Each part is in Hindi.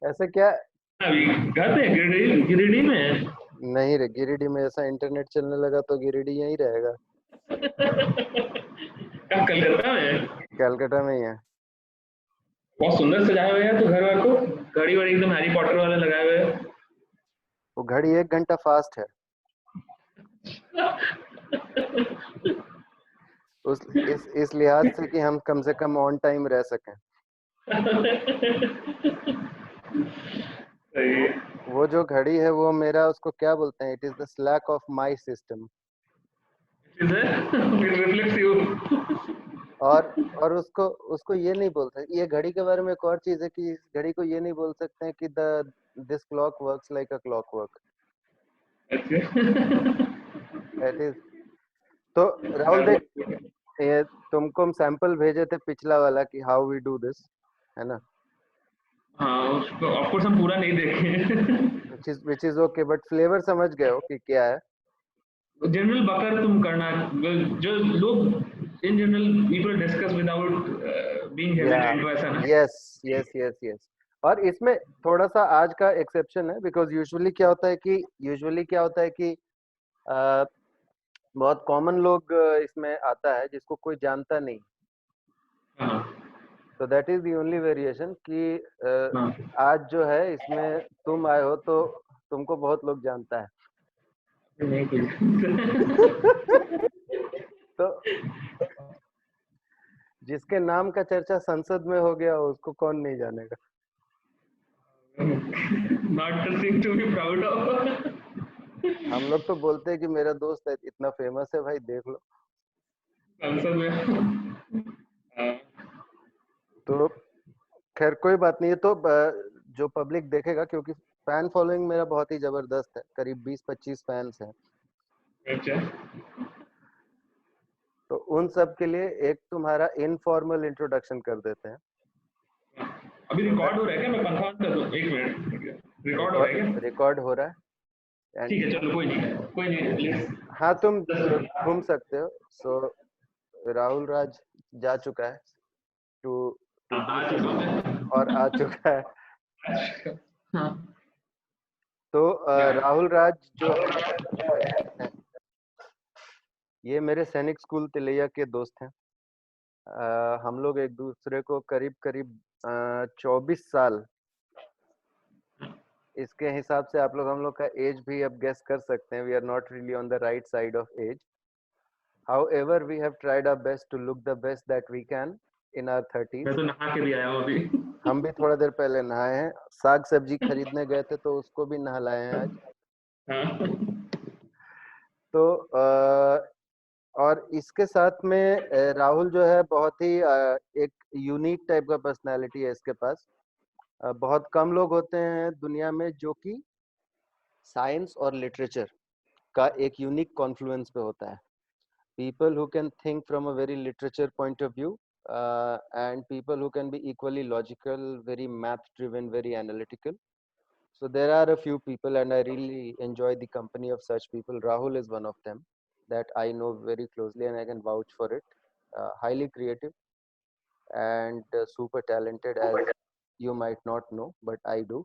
ऐसे क्या? अभी घर पे गिरिडीह गिरिडीह में है। नहीं रे, गिरिडीह में ऐसा इंटरनेट चलने लगा तो गिरिडीह यहीं रहेगा। क्या कलकत्ता में? कलकत्ता में ही है। बहुत सुंदर सजाए हुए हैं तो घर वार को, घड़ी वड़ी एकदम हैरी पॉटर वाले लगाए हुए हैं। वो घड़ी 1 घंटा फास्ट है। उस इस लिहाज से कि हम कम से कम ऑन टाइम रह सकें। सही वो है। वो जो घड़ी है वो मेरा, उसको क्या बोलते हैं, it is the slack of my system. It reflects you. और और उसको उसको ये नहीं बोल सकते, ये घड़ी के बारे में एक और चीज है कि इस घड़ी को ये नहीं बोल सकते हैं कि the this clockwork like a clockwork. अच्छा। It is. तो राहुल देख, ये तुमको हम सैंपल भेजे थे पिछला वाला कि हाउ वी डू दिस, है ना? हाँ, उसको ऑफकोर्स हम पूरा नहीं देखे। Which is okay, but flavour समझ गए हो कि क्या है? जनरल बकर तुम करना, जो लोग in general people discuss without being या हेजिटेंट, वैसा ना। Yes yes yes yes. और इसमें थोड़ा सा आज का एक्सेप्शन है, बिकॉज यूजुअली क्या होता है कि अ, बहुत कॉमन लोग इसमें आता है जिसको कोई जानता नहीं। हाँ तो that is the only variation कि हाँ। आज जो है इसमें तुम आए हो तो तुमको बहुत लोग जानता है। नहीं कुछ। तो जिसके नाम का चर्चा संसद में हो गया उसको कौन नहीं जानेगा? Not a thing to be proud of. हम लोग तो बोलते हैं कि मेरा दोस्त है, इतना फेमस है भाई, देख लो। संसद में। हाँ, तो खैर कोई बात नहीं है। तो जो पब्लिक देखेगा, क्योंकि फैन फॉलोइंग मेरा बहुत ही जबरदस्त है, करीब 20-25 फैंस हैं। अच्छा। तो उन सब के लिए एक तुम्हारा इनफॉर्मल इंट्रोडक्शन कर देते हैं। अभी सो रिकॉर्ड दैट हो रहा है क्या? मैं पंखा बंद कर दूं? एक मिनट, रिकॉर्ड हो रहा है रिकॉर्ड क्या? रिकॉर्ड हो रहा है। एंड ठीक है, चलो कोई नहीं, कोई नहीं, हाँ, तुम प्लीज। घूम सकते हो। सो राहुल राज जा चुका है टू टू हाँ, डू आ चुका समथिंग, और हूँ आ चुका है। मैं। हाँ। तो या। राहुल राज जो है, ये मेरे सैनिक स्कूल तिलैया के दोस्त हैं। हम लोग एक दूसरे को करीब करीब 24 साल, इसके हिसाब से आप लोग हम लोग का एज भी अब गेस कर सकते हैं। We are not really on the right side of age. However, we have tried our best to look the best that we can in our 30s। मैं तो नहा के भी आया हूँ अभी। हम भी थोड़ा देर पहले नहाए हैं, साग सब्जी खरीदने गए थे तो उसको भी नहलाए हैं आज। हाँ। तो और इसके साथ में राहुल जो है बहुत ही एक यूनिक टाइप का पर्सनालिटी है इसके पास। बहुत कम लोग होते हैं दुनिया में जो कि साइंस और लिटरेचर का एक यूनिक कॉन्फ्लुएंस पे होता है। People who can think from a very literature point of view, and people who can be equally logical, very math driven, very analytical. So there are a few people and I really enjoy the company of such people. Rahul is one of them that I know very closely and I can vouch for it. Highly creative and super talented, as you might not know, but I do.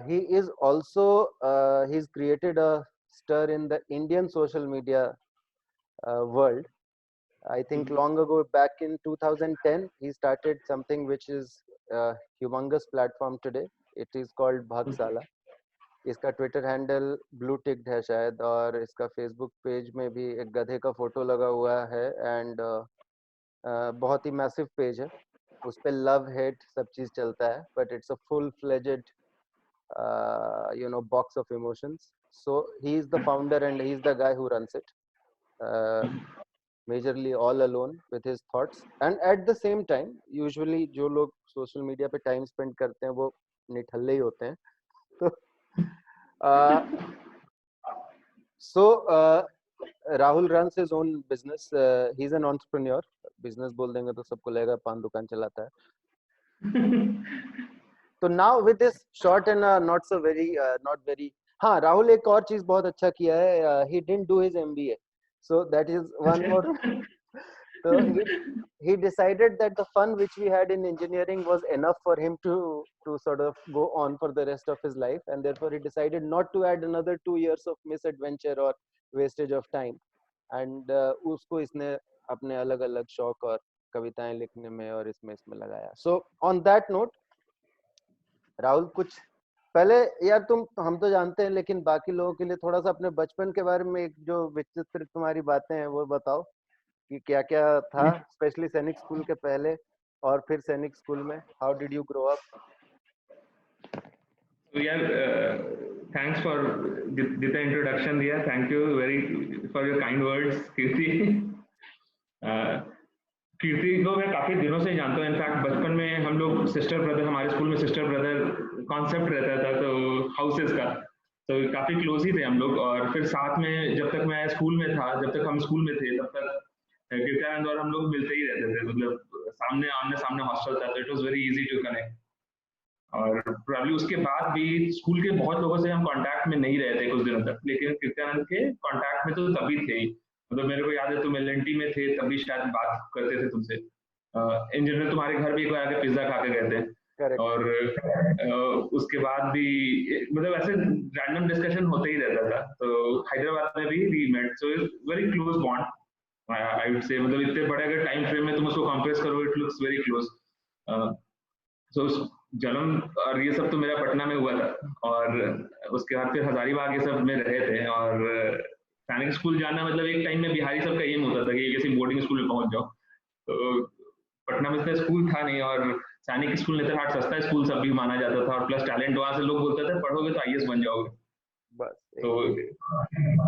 He is also he's created a stir in the Indian social media world. I think long ago, back in 2010, he started something which is a humongous platform today. It is called Bhagsala. इसका ट्विटर हैंडल ब्लू टिक्ड है शायद, और इसका फेसबुक पेज में भी एक गधे का फोटो लगा हुआ है। एंड बहुत ही मैसिव पेज है। उस पे लव हेट सब चीज चलता है, but it's a full fledged box of emotions. So he is the founder and he is the guy who runs it. Uh, Majorly all alone with his thoughts, and at the same time usually जो लोग सोशल मीडिया पे टाइम स्पेंड करते हैं वो निठल्ले ही होते हैं। तो so Rahul runs his own business. He is an entrepreneur. Business बोल देंगे तो सबको लगेगा पान दुकान चलाता है। तो now with this short and not very, हाँ राहुल एक और चीज बहुत अच्छा किया है, he didn't do his MBA, so that is one more So he decided that the fun which we had in engineering was enough for him to sort of go on for the rest of his life, and therefore he decided not to add another 2 years of misadventure or wastage of time. And उसको इसने अपने अलग अलग शौक और कविताएं लिखने में और इसमें लगाया. So on that note, Rahul, कुछ पहले यार हम तो जानते हैं, लेकिन बाकी लोगों के लिए थोड़ा सा अपने बचपन के बारे में एक जो विचित्र तुम्हारी बातें हैं वो बताओ कि क्या क्या था, स्पेशली सैनिक स्कूल के पहले और फिर सैनिक स्कूल में. How did you grow up? So yeah, thanks for the introduction दिया. Thank you very for your kind words, कीर्ति. कीर्ति को मैं काफी दिनों से जानता हूँ. इनफैक्ट बचपन में हम लोग सिस्टर ब्रदर, हमारे स्कूल में सिस्टर ब्रदर कॉन्सेप्ट रहता था तो हाउसेस का, तो काफी क्लोज ही थे हम लोग. और फिर साथ में जब तक मैं स्कूल में था, जब तक हम स्कूल में थे, तब तक कीर्तियानंद और हम लोग मिलते ही रहते थे. मतलब सामने आमने सामने हॉस्टल था, तो it was very easy to connect. और प्रॉब्ली उसके बाद भी स्कूल के बहुत लोगों से हम कांटेक्ट में नहीं रहे थे कुछ दिनों तक, लेकिन कीर्तियानंद के कांटेक्ट में तो तभी थे ही. मतलब मेरे को याद है तुम एलएनटी में थे तभी शायद बात करते थे तुमसे. इंजीनियर तुम्हारे घर भी एक बार आके पिज्जा खा के गए थे. Correct. और उसके बाद भी मतलब ऐसे रैंडम डिस्कशन होते ही रहता था. तो हैदराबाद में भी we met, so very close bond I would say. मतलब इतने बड़े अगर टाइम फ्रेम में तुम उसको कंप्रेस करो, इट लुक्स वेरी क्लोज. सो जन्म और ये सब तो मेरा पटना में हुआ था, और उसके बाद फिर हजारीबाग ये सब में रहे थे. और सैनिक स्कूल जाना मतलब एक टाइम में बिहारी सब का एम होता था कि किसी बोर्डिंग स्कूल में पहुंच जाओ. तो पटना में इतना स्कूल था नहीं, और सैनिक स्कूल नेतरहाट सस्ता स्कूल सब भी माना जाता था, और प्लस टैलेंट वहां से लोग बोलते थे पढ़ोगे तो आईएएस बन जाओगे. बस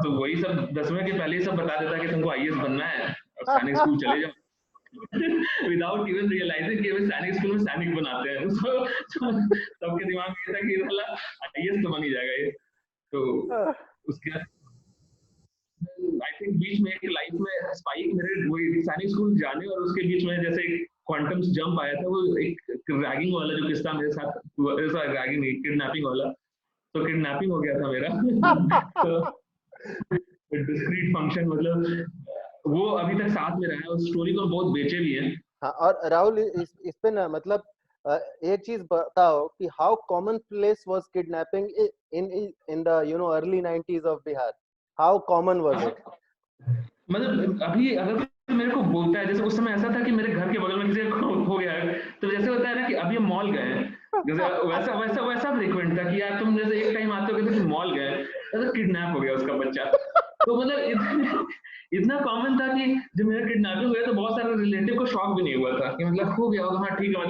तो वही सब 10वें के पहले ही सब बता देता कि तुमको आईएएस बनना है और सैनिक स्कूल चले जाओ. विदाउट इवन रियलाइजिंग कि सैनिक स्कूल में सैनिक बनाते हैं. सबके दिमाग में था कि आईएएस तो बन ही जाएगा ये. तो उसके आई थिंक बीच में एक लाइफ में स्पाइक मेरे वही सैनिक स्कूल जाने और उसके बीच में जैसे क्वांटम जंप आया था. वो एक रैगिंग वाला जो किस्सा मेरे साथ, रैगिंग नहीं, किडनैपिंग वाला. तो किडनैपिंग हो गया था मेरा. तो डिस्क्रीट फंक्शन, मतलब वो अभी तक साथ में रहा है. उस स्टोरी को बहुत बेचे भी है. हाँ, और राहुल इस पे ना मतलब एक चीज बताओ कि how common place was kidnapping in the early 90s of Bihar. How common was it? मतलब अभी अगर मेरे को बोलता है, जैसे उस समय ऐसा था कि मेरे घर के बगल में किसी को हो गया है, तो जैसे होता है ना कि अभी हम मॉल गए हैं, जैसे वैसा फ्रीक्वेंट था कि यार तुम जैसे एक टाइम आते हो कि मॉल गए, ऐसा किडनैप हो गया उसका बच्चा. तो मतलब इतना कॉमन था कि जब मेरा किडनैपिंग हुआ तो बहुत सारे रिलेटिव को शॉक भी नहीं हुआ था कि मतलब हो गया होगा, हाँ ठीक है.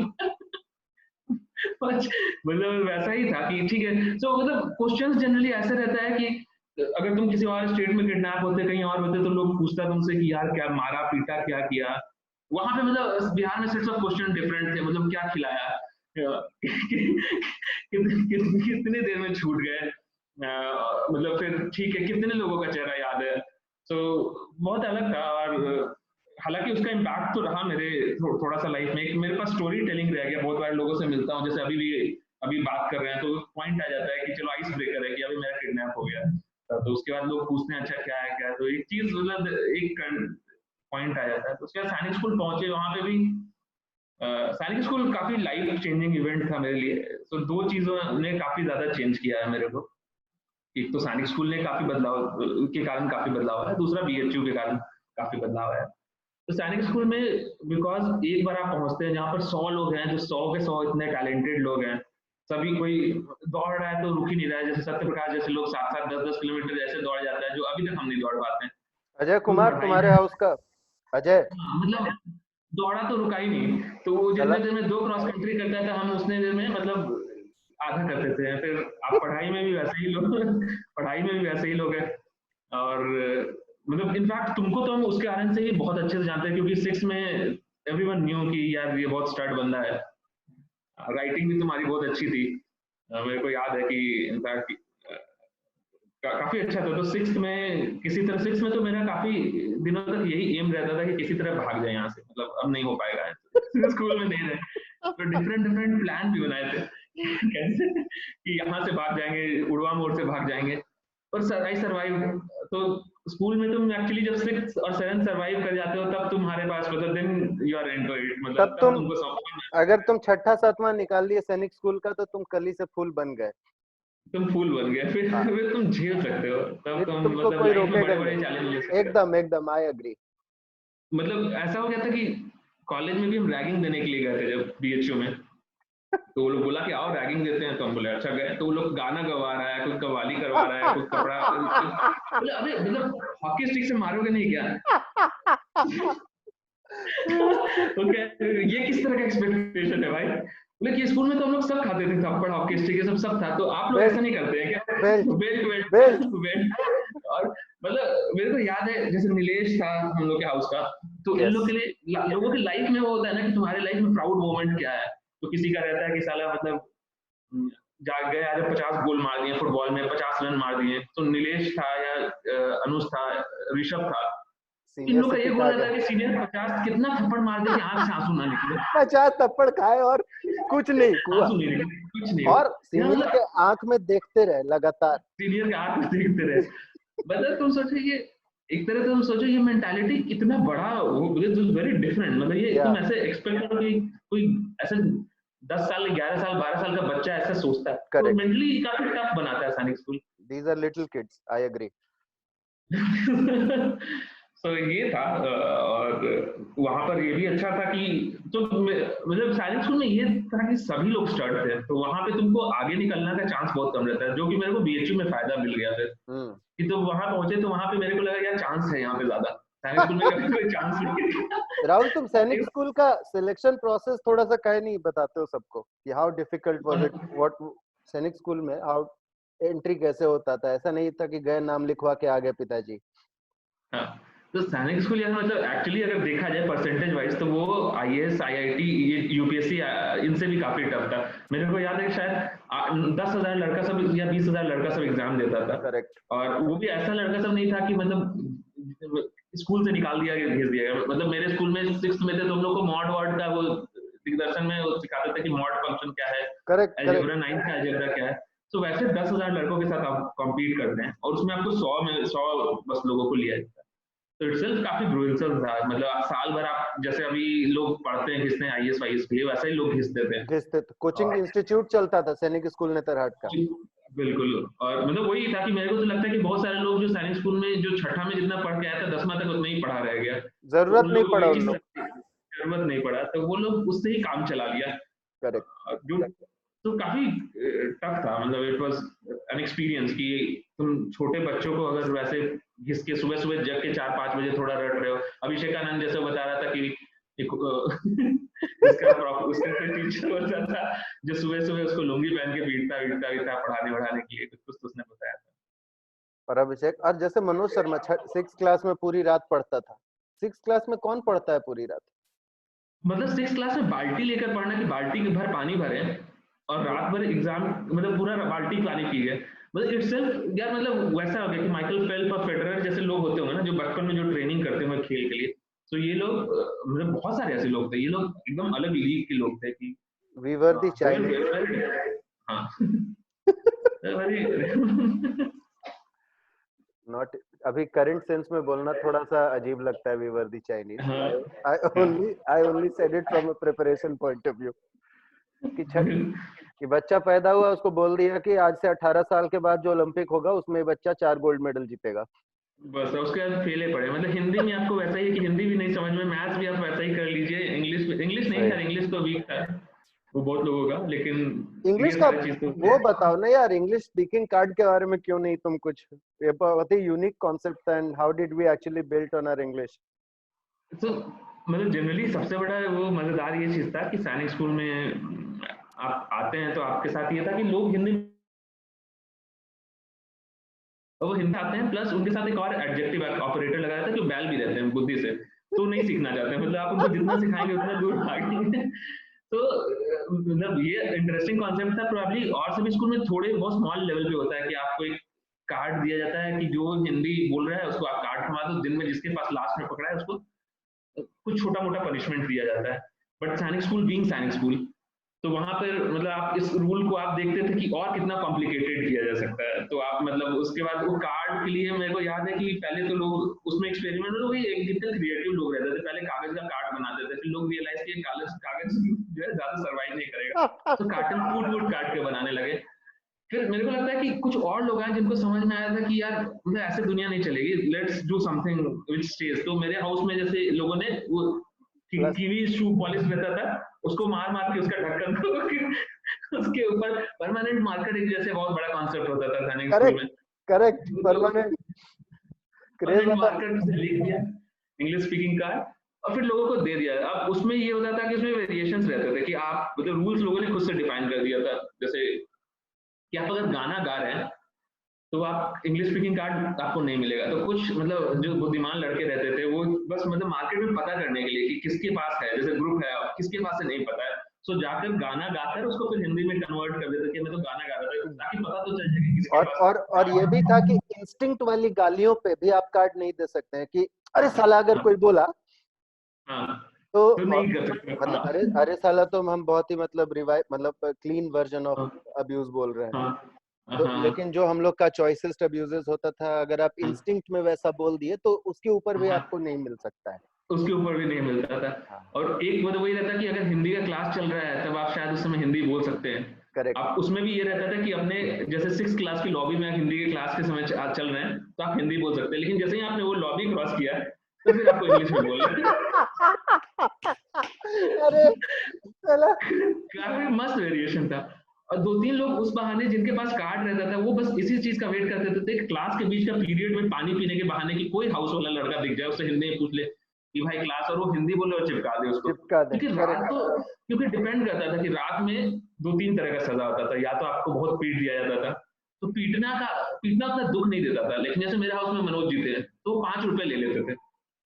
मतलब वैसा ही था कि ठीक है. सो मतलब क्वेश्चंस जनरली ऐसे रहता है कि अगर तुम किसी और स्टेट में किडनैप होते, कहीं और होते, तो लोग पूछता तुमसे कि यार क्या मारा पीटा, क्या किया. वहां पे मतलब बिहार में सेट्स ऑफ क्वेश्चन डिफरेंट थे. मतलब क्या खिलाया, कितने देर में छूट गए, मतलब फिर ठीक है कितने लोगों का चेहरा याद है. तो बहुत अलग था. और हालांकि उसका इम्पैक्ट तो रहा मेरे थोड़ा सा लाइफ में. मेरे पास स्टोरी टेलिंग रह गया. बहुत बार लोगों से मिलता हूँ, जैसे अभी बात कर रहे हैं तो पॉइंट आ जाता है कि चलो आइस ब्रेकर है कि अभी मेरा किडनैप हो गया. तो उसके बाद लोग पूछते हैं अच्छा क्या है क्या है, तो एक चीज मतलब एक पॉइंट आ जाता है. तो उसके बाद सैनिक स्कूल पहुंचे, वहां पे भी सैनिक स्कूल काफी लाइफ चेंजिंग इवेंट था मेरे लिए. तो दो चीजों ने काफी ज्यादा चेंज किया है मेरे को. एक तो सैनिक स्कूल ने काफी बदलाव के कारण काफी बदलाव है, दूसरा बीएचयू के कारण काफी बदलाव है. तो सैनिक स्कूल में बिकॉज एक बार आप पहुंचते हैं जहाँ पर 100 लोग हैं, जो 100 के 100 इतने टैलेंटेड लोग हैं, सभी कोई दौड़ रहा है तो रुक ही नहीं रहा है. जैसे सत्य प्रकाश जैसे लोग 7-7 10-10 किलोमीटर ऐसे दौड़ जाता है, जो अभी तक हम नहीं दौड़ पाते हैं. अजय कुमार तुम्हारे हाउस का अजय, मतलब दौड़ा तो रुका ही नहीं. तो वो जितने देर में 2 क्रॉस कंट्री करता था, हम उतने देर में मतलब आधा करते थे. फिर आप पढ़ाई में भी वैसे ही लोग पढ़ाई में भी वैसे ही लोग हैं. और मतलब इनफैक्ट तुमको तो हम उसके कारण से ही बहुत अच्छे से जानते हैं, क्योंकि 6 में एवरीवन न्यू कि यार ये बहुत स्टार्ट बंदा है. राइटिंग भी तुम्हारी बहुत अच्छी थी, मेरे को याद है कि इनफैक्ट काफी अच्छा था. तो 6 में किसी तरह 6 में तो मेरा काफी दिनों तक यही एम रहता था कि किसी तरह भाग जाए यहाँ से. मतलब अब नहीं हो पाएगा, स्कूल में नहीं रहे. तो डिफरेंट प्लान भी बनाए थे कैसे कि यहाँ से भाग जाएंगे, उड़वा मोड़ से भाग जाएंगे. और आई सर्वाइव। तो स्कूल में तुम एक्चुअली जब 6 और 7 सर्वाइव कर जाते हो तब तुम्हारे पास मतलब then you are into it, मतलब तब तब तुम, तुमको अगर तुम छठा सातवां निकाल लिए सैनिक स्कूल का तो तुम कली से फूल बन गए। तुम फूल बन गए, फिर हाँ, फिर तुम झेल सकते हो, तब फिर तुम तुमको मतलब कोई लाइफ में रोकेगा बड़े ही बड़े नहीं। चैलेंज ले सकते हो। एकदम एकदम, आई एग्री। मतलब ऐसा हो गया था कि कॉलेज में भी हम रैगिंग देने के लिए गए थे जब बीएचयू में, तो वो लोग बोला कि आओ रैगिंग देते हैं, तो हम बोले अच्छा गए, तो वो लोग गाना गवा रहा है, कोई कव्वाली करवा रहा है, कोई कपड़ा, बोले अबे मतलब हॉकी स्टिक से मारोगे नहीं क्या? ओके, ये किस तरह का एक्सपेक्टेशन है भाई? बोले कि स्कूल में तो हम लोग सब खाते थे थप्पड़ हॉकी स्टिक, ये सब सब था, तो आप लोग ऐसा बेल्ट, नहीं करते हैं क्या? Belt, belt belt. Belt belt. और मतलब मेरे को याद है जैसे नीलेश था हम लोग के हाउस का, तो इन यस, लोग के लिए लोगों की लाइफ में वो होता है ना कि तुम्हारे लाइफ में प्राउड मोमेंट क्या है, तो किसी का रहता है कि साला मतलब जाग गए आज 50 गोल मार दिए फुटबॉल में, 50 रन मार दिए, तो नीलेश था या अनुज था, ऋषभ था, इन सीनियर लोग से का ये पिटा गोल रहता गया। है कि सीनियर 50 कितना थप्पड़ मार दे कि आंख से आंसू ना निकले, 50 थप्पड़ खाए और कुछ नहीं हुआ, आंसू नहीं निकले, कुछ नहीं हो। और या सीनियर के मतलब आंख में देखते रहे लगातार। सीनियर के आंख में देखते रहे, मतलब तुम सोचो ये, एक तरह से तुम सोचो ये मेंटालिटी कितना बड़ा वो, वेरी डिफरेंट, मतलब ये या तुम ऐसे एक्सपेक्ट करो कि कोई ऐसे 10 साल 11 साल 12 साल का बच्चा ऐसा सोचता है, तो करेक्ट, मेंटली काफी टफ बनाता है Sainik school. These are little kids, I agree. तो ये था और वहां पर ये भी अच्छा था कि तो मतलब साइंस स्कूल में ये था कि सभी लोग स्टड थे, तो वहां पे तुमको आगे निकलने का चांस बहुत कम रहता है, जो कि मेरे को बीएचयू में फायदा मिल गया फिर हम्म। कि तो वहां पहुंचे, तो वहां पे मेरे को लगा यार चांस है यहाँ पे ज्यादा, साइंस स्कूल में कभी कोई चांस नहीं राहुल, तुम सैनिक था। स्कूल का सिलेक्शन प्रोसेस थोड़ा सा कहे नहीं बताते हो सबको कि how difficult was it, what सैनिक स्कूल में हाउ एंट्री कैसे होता था? ऐसा नहीं था कि गए नाम लिखवा के आ गए पिताजी। हाँ, तो सैनिक स्कूल यार मतलब एक्चुअली अगर देखा जाए परसेंटेज वाइज तो वो आईएएस आईआईटी ये यूपीएससी इनसे भी काफी टफ था। मेरे को याद है कि शायद 10,000 लड़का सब या 20,000 लड़का सब एग्जाम देता था, करेक्ट। और वो भी ऐसा लड़का सब नहीं था कि मतलब स्कूल से निकाल दिया गया भेज दिया गया, मतलब मेरे स्कूल में 6th में थे तो हम लोग को मॉड वर्ड का वो दिग्दर्शन में वो सिखाते थे कि मॉड फंक्शन क्या है, करेक्ट, करेक्ट। अलजेब्रा 9th का अलजेब्रा क्या है। तो वैसे 10,000 लड़कों के साथ आप कॉम्पीट करते हैं और उसमें आपको 100 बस लोगों को लिया जाता है, तो इटसेल्फ काफी ब्रूटल था, मतलब साल भर आप जैसे अभी लोग पढ़ते हैं घिसते हैं आईएएस वाईएएस के लिए, वैसे ही लोग घिसते थे। घिसते तो कोचिंग और इंस्टीट्यूट चलता था सैनिक स्कूल नेतरहाट का। बिल्कुल, और मतलब वही था कि मेरे को तो लगता है कि बहुत सारे लोग जो सैनिक स्कूल में जो छठा में जितना पढ़ के आया था 10वां तक उतना ही पढ़ा रह गया, तो जरूरत उन नहीं लोगों को पड़ा वही उन चीज लोग। जरूरत नहीं पड़ा, तो वो लोग उससे ही काम चला लिया। करेक्ट। जो तो काफी टफ था, मतलब इट वाज एन एक्सपीरियंस कि तुम छोटे बच्चों को अगर वैसे घिस के सुबह सुबह जग के 4-5 बजे थोड़ा रट रहे हो, अभिषेक आनंद जैसे बता रहा था कि एक उसका टीचर होता था जो सुबह सुबह उसको लुंगी पहन के पीटता पढ़ाने वढ़ाने के लिए, तो कुछ तो उसने बताया था। और अभिषेक, और जैसे मनोज शर्मा 6 क्लास में पूरी रात पढ़ता था, 6 क्लास में कौन पढ़ता है पूरी रात? मतलब 6 क्लास में बाल्टी लेकर पढ़ना कि बाल्टी के भर पानी भरे और रात भर एग्जाम, मतलब पूरा बाल्टी पानी पी गए, मतलब इटसेल्फ यार मतलब वैसा हो गया कि माइकल फेल्प और फेडरर जैसे लोग होते होंगे ना जो बचपन में जो ट्रेनिंग करते होंगे खेल के लिए, तो ये लोग मतलब बहुत सारे ऐसे लोग थे, ये लोग एकदम अलग लीग के लोग थे कि we were the Chinese. very, हाँ very नॉट, अभी करंट सेंस में बोलना थोड़ा सा अजीब लगता है वी वर द चाइनीज। हाँ I only said it from a preparation point of view कि हाँ कि बच्चा पैदा हुआ उसको बोल दिया कि आज से 18 साल के बाद जो ओलंपिक होगा उसमें बच्चा 4 गोल्ड मेडल जीतेगा। बस उसके बाद फेले पड़े, मतलब हिंदी में आपको वैसा ही है कि हिंदी भी नहीं समझ में, मैथ्स भी आप वैसा ही कर लीजिए, इंग्लिश नहीं सही। था, इंग्लिश तो वीक था वो बहुत लोगों का, लेकिन इंग्लिश ये का सारी चीज तो वो बताओ ना यार, इंग्लिश स्पीकिंग कार्ड के बारे में क्यों नहीं तुम कुछ, ये बहुत ही यूनिक कॉन्सेप्ट है, and how did we actually built on our English? तो मतलब जनरली सबसे बड़ा वो मजेदार ये चीज था कि सैनिक स्कूल में आप आते हैं तो आपके साथ ये था कि लोग हिंदी, और वो हिंदी आते हैं प्लस उनके साथ एक और एडजेक्टिव ऑपरेटर लगाया था जो बैल भी रहते हैं बुद्धि से, तो नहीं सीखना चाहते हैं, मतलब आप उनको जितना सिखाएंगे उतना दूर भागेंगे। तो मतलब ये इंटरेस्टिंग कॉन्सेप्ट था प्रोबेबली, और सभी स्कूल में थोड़े बहुत स्मॉल लेवल पे होता है कि आपको एक कार्ड दिया जाता है कि जो हिंदी बोल रहा है उसको आप कार्ड थमा दो, दिन में जिसके पास लास्ट में पकड़ा है उसको कुछ छोटा मोटा पनिशमेंट दिया जाता है। बट सैनिक स्कूल बीइंग सैनिक स्कूल, तो वहां पर मतलब आप इस रूल को आप देखते थे कि और कितना कॉम्प्लिकेटेड किया जा सकता है। तो आप मतलब उसके बाद वो कार्ड के लिए मेरे को याद है कि पहले तो लोग उसमें एक्सपेरिमेंट में वही कितने क्रिएटिव लोग रहते थे, पहले कागज का कार्ड बनाते थे, फिर लोग रियलाइज किए कागज कागज जो है ज्यादा सर्वाइव नहीं करेगा, तो कार्टन फूट वूट काट के बनाने लगे। फिर मेरे को लगता है कि कुछ और लोग हैं जिनको समझ में आया था कि यार मतलब ऐसे दुनिया नहीं चलेगी, let's do something which stage. तो मेरे हाउस में जैसे लोगों ने वो प्लस कीवी शू पॉलिश रहता था, उसको मार मार के उसका ढक्कन को फिर उसके ऊपर परमानेंट मार्कर, एक जैसे बहुत बड़ा कॉन्सेप्ट होता था सैनिक स्कूल करेक्ट में, करेक्ट तो परमानेंट क्रेज परमानेंट वाला। मार्कर से लिख दिया इंग्लिश स्पीकिंग कार्ड, और फिर लोगों को दे दिया। अब उसमें ये होता था कि उसमें वेरिएशंस रहते थे कि आप मतलब रूल्स लोगों ने खुद से डिफाइन कर दिया था, जैसे कि आप अगर गाना गा रहे हैं तो आप इंग्लिश स्पीकिंग कार्ड आपको नहीं मिलेगा। तो कुछ मतलब जो बुद्धिमान लड़के रहते थे वो बस मतलब मार्केट में पता करने के लिए कि किसके पास है, जैसे ग्रुप है किसके पास है नहीं पता है, सो जाकर गाना गाकर उसको फिर हिंदी में कन्वर्ट कर देते कि मैं तो गाना गा रहा था, ताकि पता तो चल जाए कि किसके और पास और और ये भी था कि इंस्टिंक्ट वाली गालियों पे भी आप कार्ड नहीं दे सकते हैं कि अरे साला, अगर हाँ कोई बोला हाँ, तो तो नहीं कर सकते। मतलब हाँ अरे अरे साला तो हम बहुत ही मतलब रिवाइव मतलब क्लीन वर्जन ऑफ हाँ अब्यूज बोल रहे हैं। हाँ तो हाँ लेकिन जो हम लोग का चॉइसेस्ट अब्यूजेस होता था, अगर आप इंस्टिंक्ट में वैसा बोल दिए तो उसके ऊपर भी हाँ, आपको नहीं मिल सकता है। उसके ऊपर भी नहीं मिलता था। हाँ और एक मतलब वही रहता कि अगर हिंदी का क्लास चल रहा है तब आप शायद उस समय हिंदी बोल सकते हैं। करेक्ट। आप उसमें भी ये रहता था कि अपने जैसे 6 क्लास की लॉबी में हिंदी के क्लास के समय चल रहे हैं तो आप हिंदी बोल सकते हैं, लेकिन जैसे ही आपने वो लॉबी क्रॉस किया तो फिर आपको इंग्लिश में बोलना है। अरे साला काफी मस्त वेरिएशन था। और 2-3 लोग उस बहाने जिनके पास कार्ड रहता था वो बस इसी चीज का वेट करते थे कि क्लास के बीच का पीरियड में पानी पीने के बहाने की कोई हाउस वाला लड़का दिख जाए, उससे हिंदी में पूछ ले कि भाई क्लास, और वो हिंदी बोले और चिपका दे उसको। चिपका दें, क्योंकि रात करेक्ट। तो क्योंकि डिपेंड करता था कि रात में 2-3 तरह का सजा होता था, या तो आपको बहुत पीट दिया जाता था, तो पीटना उतना दुख नहीं देता था, लेकिन जैसे मेरे हाउस में मनोज जी थे तो 5 रुपए ले लेते थे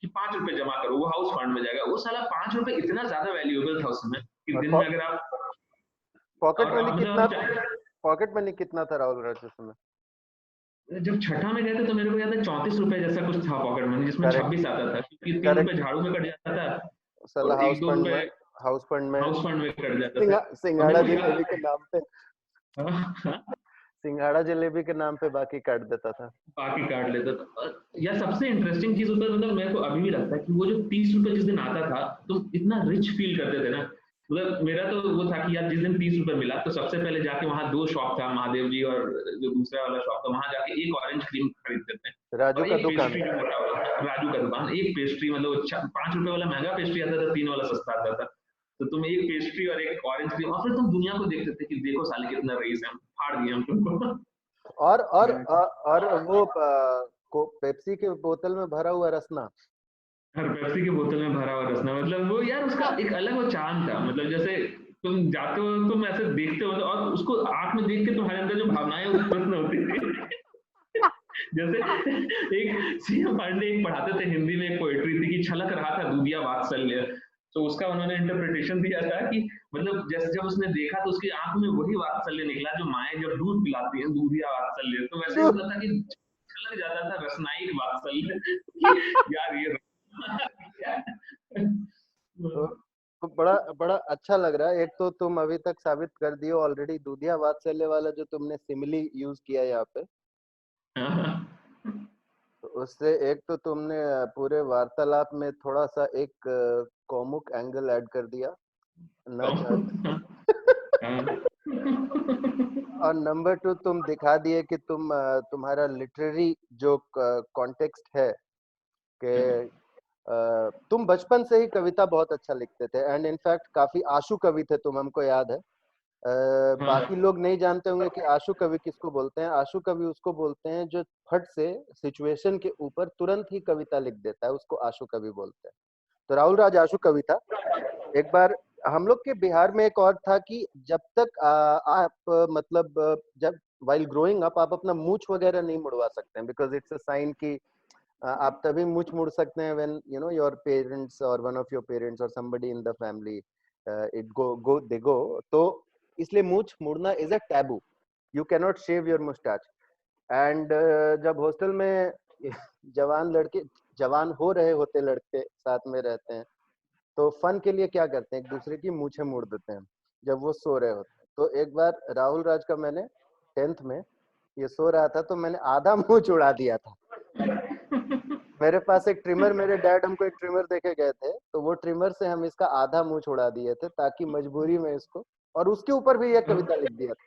कि 5 रुपए जमा करो वो हाउस फंड में जाएगा। वो साला 5 रुपए इतना ज्यादा वैल्यूएबल था उस समय कि और दिन में अगर आप पॉकेट और मनी अब कितना, मतलब पॉकेट मनी कितना था राहुल राज उस समय? जब छठा में गए थे तो मेरे को याद है 34 रुपए जैसा कुछ था पॉकेट मनी, जिसमें करेक्ट 26 आता था क्योंकि 3 रुपए करेक्ट। झाड़ू में कट जाता था साला और एक दो रुपए हाउस फंड में हाउस फंड में कट जाता था। और मेरे सिंगाड़ा को जलेबी के याद नाम पे, हाँ, हाँ, सिंगाड़ा जलेबी के नाम पे बाकी काट देता था। बाकी काट लेता था। या सबसे इंटरेस्टिंग चीज होता है, मतलब मेरे को अभी भी लगता है कि वो जो 30 रुपए जिस दिन आता था तुम इतना रिच फील करते थे ना। मतलब मेरा तो वो था कि यार जिस दिन 30 रुपए मिला तो सबसे पहले जाके वहां 2 शॉप था, महादेव जी और जो दूसरा वाला शॉप था, वहां जाके एक ऑरेंज क्रीम खरीदते थे राजू और का एक दुकान। पेस्ट्री जो मोटा वाला राजू का दुकान, एक पेस्ट्री मतलब 5 रुपए वाला महंगा पेस्ट्री आता था, 3 वाला सस्ता आता था। तो तुम एक पेस्ट्री और एक ऑरेंज क्रीम, और फिर तुम दुनिया को देखते थे कि देखो साले कितना रईस है, हम फाड़ दिए हम तुमको। और वो पेप्सी के बोतल में भरा हुआ रसना। हर पेप्सी की बोतल में भरा हुआ रसना, मतलब वो यार उसका एक अलग वो चार्म था। मतलब जैसे तुम जाते हो तुम ऐसे देखते हो और उसको आंख में देख के तुम्हारे अंदर जो भावनाएं उत्पन्न होती थी। जैसे एक सीएम पांडे एक पढ़ाते थे हिंदी में, एक पोएट्री थी कि छलक रहा था दूधिया वात्सल्य। तो उसका उन्होंने इंटरप्रिटेशन दिया था कि मतलब जैसे जब उसने देखा तो उसकी आंख में वही वात्सल्य निकला जो माएं जब दूध पिलाती हैं, दूधिया वात्सल्य। तो वैसे ही दू- मतलब था कि छलक जाता था रसनाई वात्सल्य कि यार ये तो, तो बड़ा बड़ा अच्छा लग रहा है। एक तो तुम अभी तक साबित कर दियो ऑलरेडी, दूधिया वात्सल्य वाला जो तुमने सिमिली यूज किया यहाँ पे, तो उससे एक तो तुमने पूरे वार्तालाप में थोड़ा सा एक कॉमिक एंगल ऐड कर दिया ना चाहते। और नंबर टू, तुम दिखा दिए कि तुम्हारा लिटरेरी जो कॉन्टेक्स्ट है कि तुम बचपन से ही कविता बहुत अच्छा लिखते थे, एंड इनफैक्ट काफी आशु कवि थे तुम, हमको याद है। बाकी लोग नहीं जानते होंगे कि आशु कवि किसको बोलते हैं। आशु कवि उसको बोलते हैं जो फट से सिचुएशन के ऊपर तुरंत ही कविता लिख देता है, उसको आशु कवि बोलते हैं। तो राहुल राज आशु कवि था। एक बार हम लोग के बिहार में एक और था कि जब तक आप मतलब जब वाइल ग्रोइंग अप आप अपना मूछ वगैरह नहीं मुड़वा सकते हैं, बिकॉज इट्स अ साइन कि आप तभी मूछ मुड़ सकते हैं when you know your parents और वन ऑफ योर पेरेंट्स और somebody in the family it go they go. तो इसलिए मूछ मुड़ना is a taboo, you can not shave your moustache. And जब हॉस्टल में जवान लड़के, जवान हो रहे होते लड़के साथ में रहते हैं, तो फन के लिए क्या करते हैं, एक दूसरे की मूछें मोड़ देते हैं। जब वो सो रहे होते हैं। तो एक बार राहुल राज का मैंने 10th में, ये सो रहा था तो मैंने आधा मुंह छुड़ा दिया था। मेरे पास एक ट्रिमर, मेरे डैड हमको एक ट्रिमर देके गए थे, तो वो ट्रिमर से हम इसका आधा मुंह छुड़ा दिए थे ताकि मजबूरी में इसको, और उसके ऊपर भी एक कविता लिख दिया था।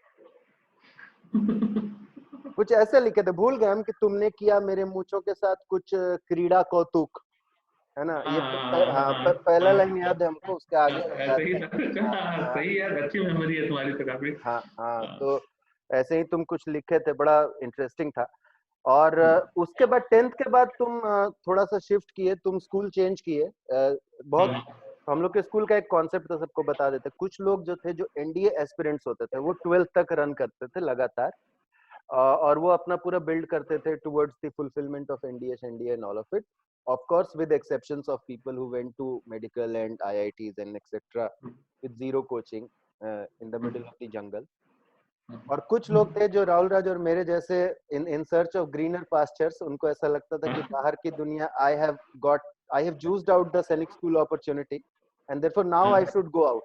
कुछ ऐसे लिखे थे, भूल गए हम कि तुमने किया मेरे मूंछों के साथ कुछ क्रीड़ा कौतुक, है ना। ये पहला लाइन याद है हमको, उसके आगे का याद सही नहीं। हाँ सही यार, अच्छी मेमोरी है तुम्हारी तो काफी। हाँ हाँ, तो ऐसे ही तुम कुछ लिखे थे, बड़ा इंटरेस्टिंग था। और उसके बाद 10th के बाद तुम थोड़ा सा शिफ्ट किए, तुम स्कूल चेंज किए। बहुत, हम लोग के स्कूल का एक कॉन्सेप्ट तो सबको बता देते, कुछ लोग जो थे, जो एनडीए एस्पिरेंट्स होते थे, वो 12th तक रन करते थे लगातार, और वो अपना पूरा बिल्ड करते थे towards the fulfilment of NDA and all of it, of course with exceptions of people who went to medical and IITs and etc with zero coaching in the middle of the jungle. और कुछ लोग थे जो राहुल राज और मेरे जैसे in search of greener pastures, उनको ऐसा लगता था कि बाहर की दुनिया, I have juiced out the Sainik school opportunity and therefore now I should go out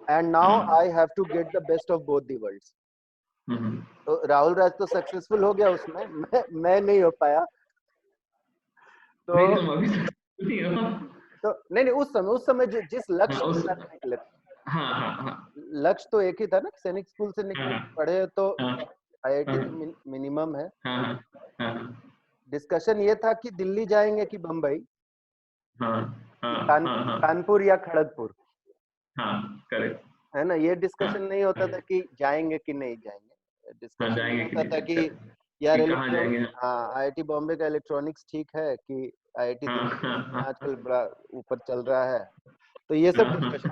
and now I have to get the best of both the worlds. तो राहुल राज तो सक्सेसफुल हो गया उसमें, मैं नहीं हो पाया। तो नहीं, तुम अभी नहीं हो। तो नहीं, उस समय जिस लक्ष्य के साथ निकले, लक्ष्य तो एक ही था ना, सैनिक स्कूल से निकले, पढ़े तो आईआईटी तो मिनिमम है। डिस्कशन ये था कि दिल्ली जाएंगे कि बम्बई, कानपुर या खड़गपुर, करेक्ट है ना। ये डिस्कशन नहीं होता था कि जाएंगे कि नहीं जाएंगे, डिस्कशन होता था कि यार आईआईटी बॉम्बे का इलेक्ट्रॉनिक्स ठीक है कि आईआईटी दिल्ली आजकल बड़ा ऊपर चल रहा है, तो ये सब डिस्कशन।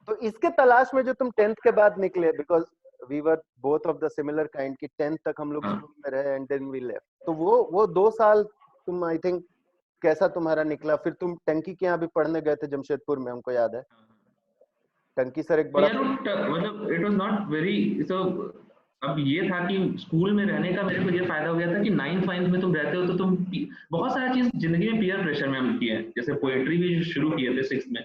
तो इसके तलाश में जो तुम 10th के बाद निकले, because we were both of the similar kind की 10th तक हम लोग स्कूल में रहे एंड देन वी लेफ्ट, तो वो 2 साल तुम, आई थिंक, कैसा तुम्हारा निकला? फिर तुम टंकी के यहाँ भी पढ़ने गए थे जमशेदपुर में, हमको याद है। टंकी सर एक बड़ा, मतलब इट वाज नॉट वेरी, सो अब ये था कि स्कूल में रहने का मेरे को ये फायदा हो गया था कि 9th 9th में तुम रहते हो तो तुम बहुत सारी चीज जिंदगी में पीयर प्रेशर में हम किए हैं, जैसे पोएट्री भी शुरू किए थे 6th में,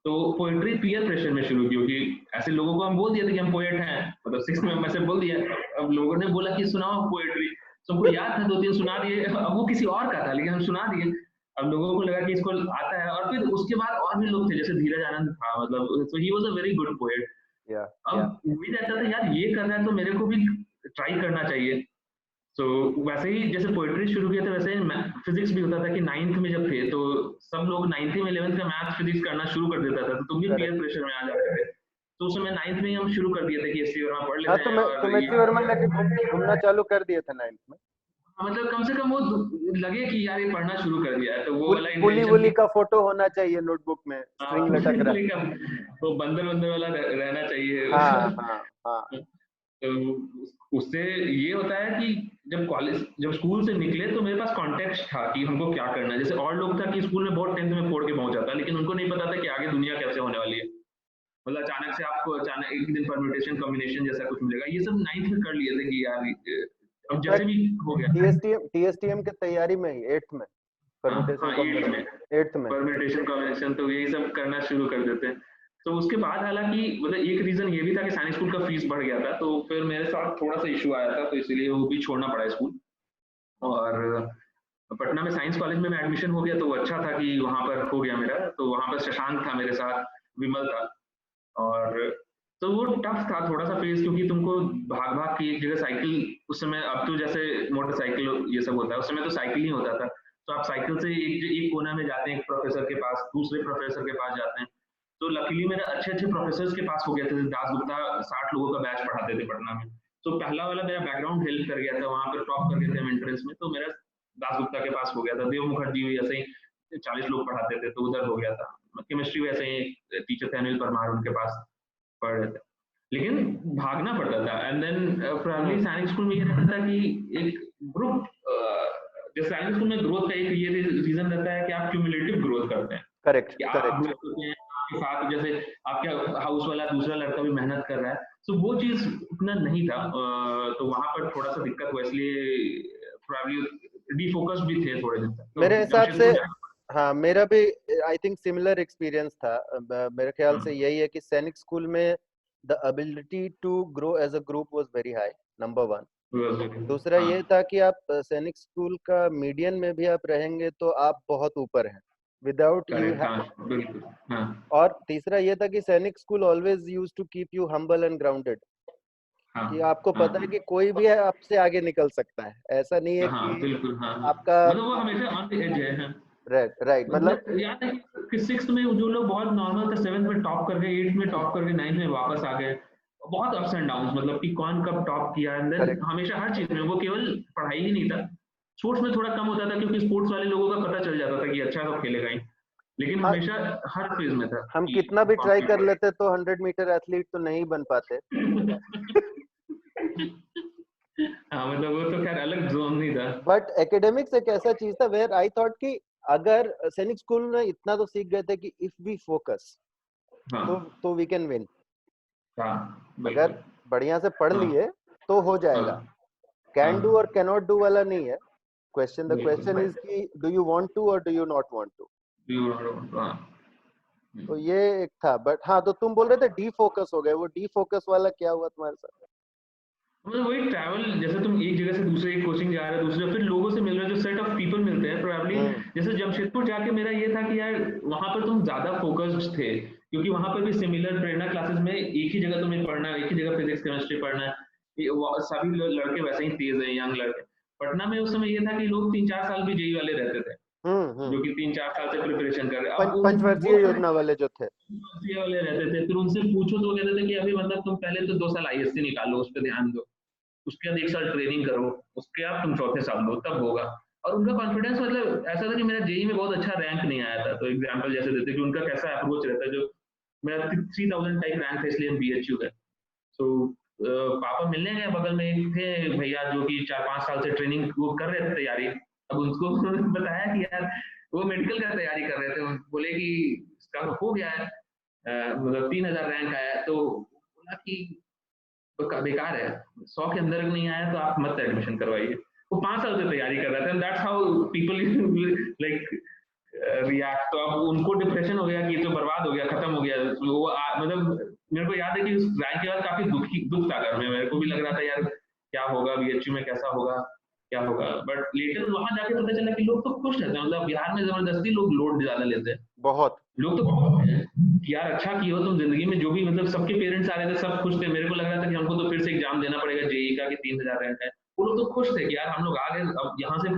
तो पोएट्री पीयर प्रेशर में शुरू की होगी। ऐसे लोगों को हम बोल दिए थे कि हम पोएट हैं, मतलब 6th में हम ऐसे बोल दिया, अब लोगों ने बोला कि सुनाओ पोएट्री, सबको याद था 2-3 सुना दिए, अब वो किसी और का था लेकिन हम सुना दिए, अब लोगों को लगा कि इसको आता है। और फिर उसके बाद और भी लोग थे, जैसे धीरज आनंद था, मतलब so he was a very good poet. अब उम्मीद रहता था यार ये कर रहा है तो मेरे को भी ट्राई करना चाहिए। तो वैसे ही जैसे पोएट्री शुरू किया था, वैसे ही फिजिक्स भी होता था कि 9th में जब थे तो सब लोग 9th में 11th का मैथ फिजिक्स करना शुरू कर देता था, तो तुम भी पीयर प्रेशर में आ जाते थे। तो उस समय 9th में ही हम शुरू कर दिए थे कि एससी वर्मा पढ़ लेते हैं। और तुम एससी वर्मा लेके घूमना चालू कर दिए थे 9th में, मतलब कम से कम वो लगे कि यार ये पढ़ना शुरू कर दिया है, तो वो वाला पुली इंटेंशन का फोटो होना चाहिए नोटबुक में, स्ट्रिंग लटक रहा है, वो बंदर बंदर वाला रहना चाहिए। हाँ। तो उससे ये होता है कि जब स्कूल से निकले तो मेरे पास कॉन्टेक्स्ट था कि हमको क्या करना है। जैसे और लोग था कि स्कूल में बहुत 10th में फोड़ के पहुंच जाता, लेकिन उनको नहीं पता था कि आगे दुनिया कैसे होने वाली है। मतलब अचानक से आपको अचानक एक दिन परम्यूटेशन कॉम्बिनेशन जैसा कुछ मिलेगा, ये सब 9th में कर लिए थे कि यार अब जैसे भी हो गया। टीएसटीएम की तैयारी में ही 8th में परम्यूटेशन कॉम्बिनेशन, तो यही सब करना शुरू कर देते हैं। तो उसके बाद हालांकि मतलब एक रीजन ये भी था कि सैनिक स्कूल का फीस बढ़ गया था, तो फिर मेरे साथ थोड़ा सा इशू आया था, तो इसलिए वो भी छोड़ना पड़ा स्कूल। और पटना में साइंस कॉलेज में एडमिशन हो गया, तो वो अच्छा था कि वहां पर हो गया मेरा। तो वहां पर शशांक था मेरे साथ, विमल था, और तो वो टफ था थोड़ा सा फेज, क्योंकि तुमको भाग भाग की एक जगह साइकिल, उस समय अब तो जैसे मोटरसाइकिल ये सब होता है, उस समय तो साइकिल ही होता था। तो आप साइकिल से एक कोना में जाते हैं, एक प्रोफेसर के पास, दूसरे प्रोफेसर के पास जाते हैं। तो लकीली मेरा अच्छे अच्छे प्रोफेसर के पास हो गया था। दास गुप्ता 60 लोगों का बैच पढ़ाते थे पटना में, तो पहला वाला मेरा बैकग्राउंड हेल्प कर गया था, वहां पर टॉप कर गए थे हम एंट्रेंस में, तो मेरा दास गुप्ता के पास हो गया था। देव मुखर्जी भी ऐसे ही 40 लोग पढ़ाते थे, तो उधर हो गया था। केमिस्ट्री वैसे ही टीचर थे अनिल परमार, उनके पास पढ़ रहे थे, लेकिन भागना पड़ता था। एंड देन प्राइमरी सैनिक स्कूल में ये रहता था कि एक ग्रुप, जैसे सैनिक स्कूल में ग्रोथ का एक ये रीजन रहता है कि आप क्यूमुलेटिव ग्रोथ करते हैं। करेक्ट, आप ग्रोथ करते हैं, आपके साथ जैसे आपका हाउस वाला दूसरा लड़का भी मेहनत कर रहा है, तो वो चीज उतना नहीं था। तो वहां पर थोड़ा सा दिक्कत हुआ, इसलिए प्रॉब्ली डिफोकस भी थे थोड़े दिन तक। मेरे हिसाब से हाँ, मेरा भी आई थिंक सिमिलर एक्सपीरियंस था। मेरे ख्याल से हाँ, यही है कि सैनिक स्कूल में the ability to grow as a group was very high, number one. दूसरा हाँ, ये था कि आप सैनिक स्कूल का मीडियन में भी आप रहेंगे तो आप बहुत ऊपर हैं, विदाउट यू। करेक्ट, हाँ, बिल्कुल, हाँ, और तीसरा ये था कि Sainik school always use to keep you humble and grounded, हाँ, कि आपको हाँ, पता है कि कोई भी है आपसे आगे निकल सकता है, ऐसा नहीं है हाँ, कि बिल्कुल, हाँ, हाँ, आपका। मतलब वो हमेशा ऑन द एज है, हाँ। राइट राइट, मतलब मतलब याद है कि 6th में जो लोग बहुत नॉर्मल थे 7th में टॉप कर गए, 8th में टॉप करके 9th में वापस आ गए। बहुत अप्स एंड डाउन्स, मतलब कि कौन कब टॉप किया, एंड देन करेक्ट। हमेशा हर चीज में, वो केवल पढ़ाई ही नहीं था। स्पोर्ट्स में थोड़ा कम होता था क्योंकि स्पोर्ट्स वाले लोगों का पता चल जाता था कि अच्छा तो खेलेगा ही, लेकिन हाँ, हमेशा हर फेज में था हम कि कितना भी ट्राई कर कॉम्पिटिटिव। लेते तो 100 मीटर एथलीट तो नहीं बन पाते। हाँ, मतलब वो तो खैर अलग जोन नहीं था। बट एकेडमिक्स एक ऐसा चीज था वेयर आई थॉट कि अगर सैनिक स्कूल में इतना तो सीख गए थे कि इफ वी फोकस हाँ, तो वी कैन विन। हाँ, अगर बिल्कुल, बढ़िया से पढ़ हाँ, लिए तो हो हाँ, जाएगा। कैन डू और हाँ, कैनॉट डू वाला नहीं है क्वेश्चन। द बिल्कुल क्वेश्चन भाई, इज कि डू यू वांट टू और do you not want to. हाँ। तो ये एक था। बट हाँ, तो तुम बोल रहे थे डी फोकस हो गए, वो डी फोकस वाला क्या हुआ तुम्हारे साथ? मतलब वही ट्रैवल, जैसे तुम एक जगह से दूसरे एक कोचिंग जा रहे हो, दूसरे फिर लोगों से मिल रहे हो, जो सेट ऑफ पीपल मिलते हैं प्रोबेबली। हम्म जैसे जमशेदपुर जाके मेरा ये था कि यार वहां पर तुम ज्यादा फोकस्ड थे, क्योंकि वहां पर भी सिमिलर प्रेरणा क्लासेस में एक ही जगह तुम्हें पढ़ना है, एक ही जगह फिजिक्स केमिस्ट्री पढ़ना है। सभी लड़के वैसे ही तेज हैं, यंग लड़के। पटना में उस समय ये था कि लोग 3-4 साल भी जेई वाले रहते थे, हम्म। जो कि 3-4 साल से प्रिपरेशन कर रहे हैं। अब उन वो पंचवर्षीय योजना वाले जो थे। ये वाले रहते थे, फिर उनसे पूछो तो वो कहते थे कि अभी मतलब तुम पहले तो 2 साल आईएससी निकालो, उस पर ध्यान दो, उसके बाद 1 साल ट्रेनिंग करो, उसके बाद तुम चौथे साल दो, तब होगा। और उनका कॉन्फिडेंस मतलब ऐसा था कि मेरा जेई में बहुत अच्छा रैंक नहीं आया था, तो एग्जाम्पल जैसे देते कि उनका कैसा अप्रोच रहता है, जो मेरा 3000 टाइप रैंक था, इसलिए हम बीएचयू गए। तो पापा मिलने गए, बगल में एक थे भैया जो कि 4-5 साल से ट्रेनिंग वो कर रहे थे तैयारी। अब उनको बताया कि यार वो मेडिकल का तैयारी कर रहे थे, बोले कि इसका तो हो गया है, मतलब 3000 रैंक आया है, तो बोला कि तो बेकार है, 100 के अंदर नहीं आया तो आप मत एडमिशन करवाइए। वो 5 साल से तैयारी कर रहे थे, that's how people like react. तो अब उनको डिप्रेशन हो गया कि ये तो बर्बाद हो गया, खत्म हो गया। तो वो मतलब मेरे को याद है कि उस रैंक के बाद काफी दुख था घर में, मेरे को भी लग रहा था यार क्या होगा, बीएचयू में कैसा होगा, क्या होगा। बट लेटर वहां जाके पता चला कि लोग तो खुश रहते हैं, मतलब बिहार में जबरदस्ती लोग लोड ज्यादा लेते हैं। बहुत। लोग तो बहुत हैं कि यार अच्छा किए हो तुम जिंदगी में, जो भी मतलब सबके पेरेंट्स आ रहे थे, सब खुश थे। मेरे को लग रहा था कि हमको तो फिर से एग्जाम देना पड़ेगा जेई का कि 3000 रैंक है। वो लोग तो खुश थे कि यार हम लोग आ गए, अब यहाँ से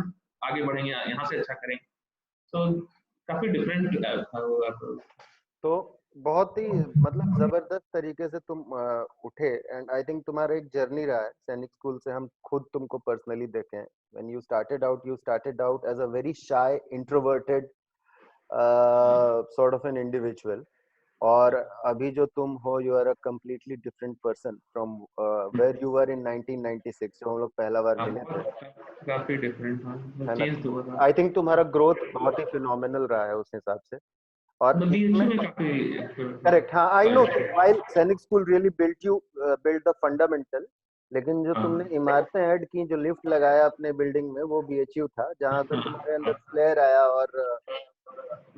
आगे बढ़ेंगे, यहाँ से अच्छा करेंगे। तो काफी डिफरेंट था वो approach। तो बहुत ही मतलब जबरदस्त तरीके से तुम उठे। एंड आई थिंक तुम्हारा एक जर्नी रहा है सैनिक स्कूल से। हम खुद तुमको पर्सनली देखे हैं। When you started out as a very shy introverted sort of an individual. और अभी जो तुम हो, you are a completely different person from where you were in 1996 जब हम लोग पहला बार हाँ, मिले थे, बहुत काफी डिफरेंट था, है ना? चेंज तो हुआ था। आई थिंक तुम्हारा ग्रोथ बहुत ही फिनोमिनल रहा है उस हिसाब से। और मतलब इसमें बीएचयू में काफी करेक्ट, हाँ, आई नो हाँ, व्हाइल सैनिक school really build the fundamental. लेकिन जो हाँ, तुमने इमारतें ऐड की, जो लिफ्ट लगाया अपने बिल्डिंग में, वो बीएचयू था जहां से तुम्हारे अंदर फ्लेयर आया। और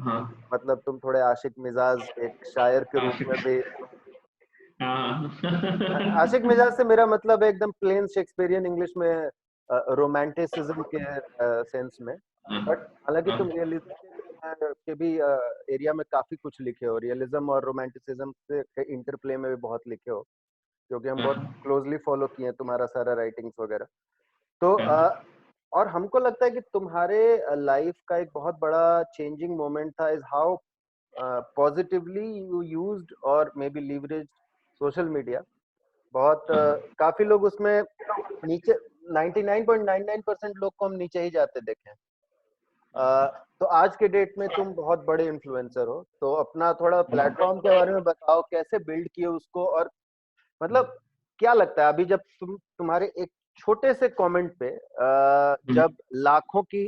हाँ, मतलब तुम थोड़े आशिक मिजाज एक शायर के रूप आशिक, में भी। हाँ। आशिक मिजाज से मेरा मतलब है एकदम प्लेन शेक्सपियरियन इंग्लिश में, रोमांटिसिज्म के सेंस में। हाँ, बट हालांकि हाँ, तुम रियलिज्म के भी एरिया में काफी कुछ लिखे हो, रियलिज्म और रोमांटिसिज्म से इंटरप्ले में भी बहुत लिखे हो, क्योंकि हम बहुत हाँ, क्लोजली फॉलो किए हैं तुम्हारा सारा राइटिंग्स वगैरह। तो हाँ, और हमको लगता है कि तुम्हारे लाइफ का एक बहुत बड़ा चेंजिंग मोमेंट था is how positively you used और maybe leverage social media. बहुत हाँ, काफी लोग उसमें नीचे, 99.99% लोग को हम नीचे ही जाते देखे हैं। तो आज के डेट में तुम बहुत बड़े इन्फ्लुएंसर हो, तो अपना थोड़ा प्लेटफॉर्म के बारे में बताओ, कैसे बिल्ड किए उसको। और मतलब क्या लगता है अभी जब तुम्हारे एक छोटे से कमेंट पे जब लाखों की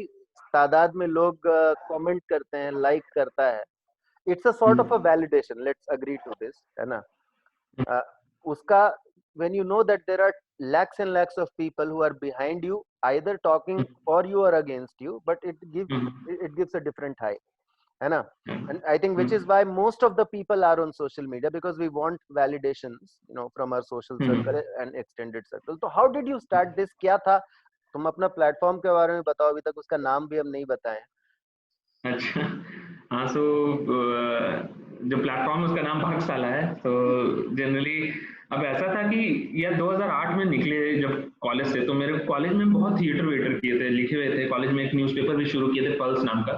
तादाद में लोग कमेंट करते हैं, लाइक करता है, it's a sort of a validation, let's agree to this, है ना? uh, उसका when you know that there are lakhs and lakhs of people who are behind you either talking for you or against you, but it gives a different high, है ना? And I think which is why most of the people are on social media, because we want validations, you know, from our social circle and extended circle. So how did you start this? क्या था? तुम अपना प्लेटफॉर्म के बारे में बताओ, अभी तक उसका नाम भी हम नहीं बताए। अच्छा, हाँ, सो जो प्लेटफॉर्म उसका नाम पाकशाला है। तो जनरली अब ऐसा था कि यह 2008 में निकले जब कॉलेज से, तो मेरे कॉलेज में बहुत थिएटर वेटर किए थे, लिखे हुए थे कॉलेज में, एक न्यूज़पेपर भी शुरू किए थे पल्स नाम का।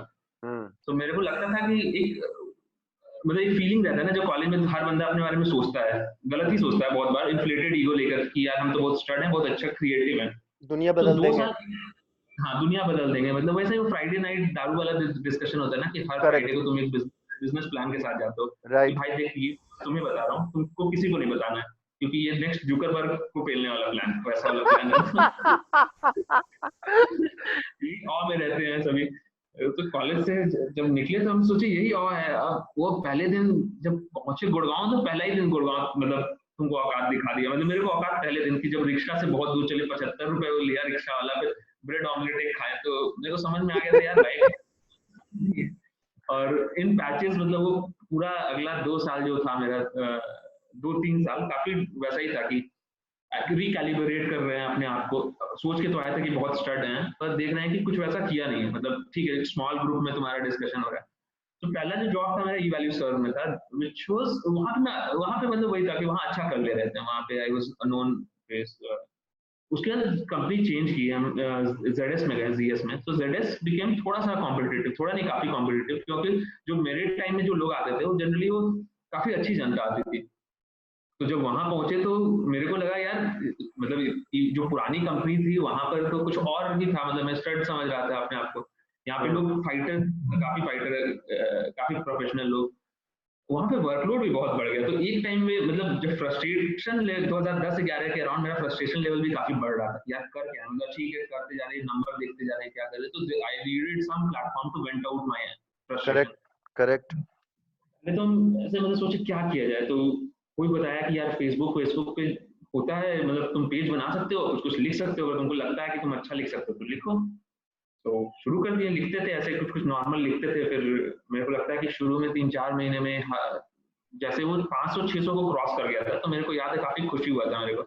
तो मेरे को लगता था कि एक मतलब एक फीलिंग रहता है ना, जो कॉलेज में हर बंदा अपने बारे में सोचता है, गलत ही सोचता है बहुत बार, इन्फ्लेटेड ईगो लेकर कि यार हम तो बहुत स्टड हैं, बहुत अच्छा क्रिएटिव हैं, दुनिया तो बदल 2 देंगे। साल, हाँ, दुनिया बदल देंगे, मतलब वैसे ही वो फ्राइडे नाइट दारू वाला डिस्कशन होता है ना, कि हर फ्राइडे को तुम एक बिजनेस प्लान के साथ जाते हो कि भाई देख, ये तुम्हें बता रहा हूँ, तुमको किसी को नहीं बताना है, क्योंकि ये नेक्स्ट जुकरबर्ग को पेलने वाला प्लान, वैसा वाला प्लान है। और में रहते हैं सभी। तो कॉलेज से जब निकले तो हम सोचे यही और है। अब वो पहले दिन जब पहुंचे गुड़गांव, तो पहला ही दिन गुड़गांव मतलब तुमको औकात दिखा दिया, मतलब मेरे को औकात पहले दिन की, जब रिक्शा से बहुत दूर चले, 75 रुपए वो लिया रिक्शा वाला, फिर ब्रेड ऑमलेट एक खाए, तो मेरे को समझ में आ गया था यार लाइफ। और इन पैचेस मतलब वो पूरा अगला 2 साल जो था मेरा, 2-3 साल काफी वैसा ही था कि रिकैलिब्रेट कर रहे हैं अपने आप को। सोच के तो आया था कि बहुत स्टड हैं, पर देख रहे हैं कि कुछ वैसा किया नहीं है, मतलब ठीक है, स्मॉल ग्रुप में तुम्हारा डिस्कशन हो रहा है। तो पहला जो जॉब था मेरा ई वैल्यू सर्व में था, व्हिच वाज वहां पे मतलब वही था कि वहां अच्छा कर ले रहे थे, वहां पे I was a known face. उसके बाद कंपनी चेंज की, हम जेडएस में गए, जीएस में। तो जेडएस बिकेम थोड़ा सा कॉम्पिटिटिव, थोड़ा नहीं काफी कॉम्पिटिटिव, क्योंकि जो मेरे टाइम में जो लोग आते थे वो जनरली वो काफी अच्छी जनता आती थी। तो जब वहां पहुंचे तो मेरे को लगा यार, मतलब जो पुरानी कंपनी थी वहां पर तो कुछ और भी था, मतलब मैं स्टड समझ रहा था अपने आप को। यहाँ पे लोग फाइटर, काफी प्रोफेशनल लोग, वहां पे वर्कलोड भी बहुत बढ़ गया। तो एक टाइम में मतलब जब फ्रस्ट्रेशन 2010-11 के अराउंड मेरा फ्रस्ट्रेशन लेवल भी काफी बढ़ रहा था, यार कर क्या, मतलब ठीक है करते जा रहे हैं, नंबर देखते जा रहे हैं, क्या कर रहे हैं, तो I needed some platform to vent out my frustration. Correct. पहले तो हम ऐसे मतलब सोचे क्या किया जाए, तो कोई बताया कि यार फेसबुक पे होता है, मतलब तुम पेज बना सकते हो, कुछ कुछ लिख सकते हो, अगर तुमको लगता है कि तुम अच्छा लिख सकते हो तो लिखो। तो शुरू कर दिया, लिखते थे ऐसे कुछ कुछ नॉर्मल लिखते थे। फिर मेरे को लगता है कि शुरू में 3-4 महीने में जैसे वो 500-600 को क्रॉस कर गया था, तो मेरे को याद है काफी खुशी हुआ था मेरे को।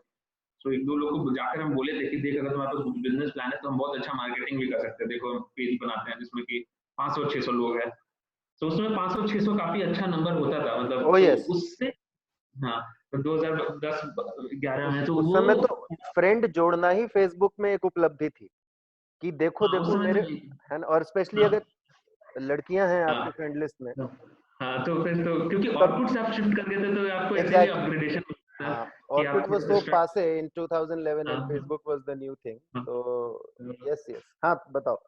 तो 1-2 लोग को जाकर हम बोले थे कि देख, अगर तुम्हारे पास बिजनेस प्लान है तो हम बहुत अच्छा मार्केटिंग भी कर सकते हैं, देखो हम पेज बनाते हैं जिसमें कि 500-600 लोग हैं। तो उसमें 500-600 काफी अच्छा नंबर होता था, मतलब oh तो yes, उससे, हाँ, तो 2010-11 में तो उस वो, समय तो फ्रेंड जोड़ना ही फेसबुक में एक उपलब्धि थी कि देखो हाँ, उस देखो समय मेरे, तो, है ना, और स्पेशली हाँ, अगर लड़कियां हैं हाँ, आपके फ्रेंड लिस्ट में, हाँ, तो फिर तो क्योंकि तब ऑर्कुट से आप शिफ्ट कर गए थे, तो आपको ऐसे भी एग्जैक्टली, अपग्रेडेशन मिलता हाँ, है कि ऑर्कुट आप वाज सो स्टार्ट, पासे इन 2011 एंड हाँ, Facebook was the new thing. हाँ, तो यस यस, हाँ बताओ।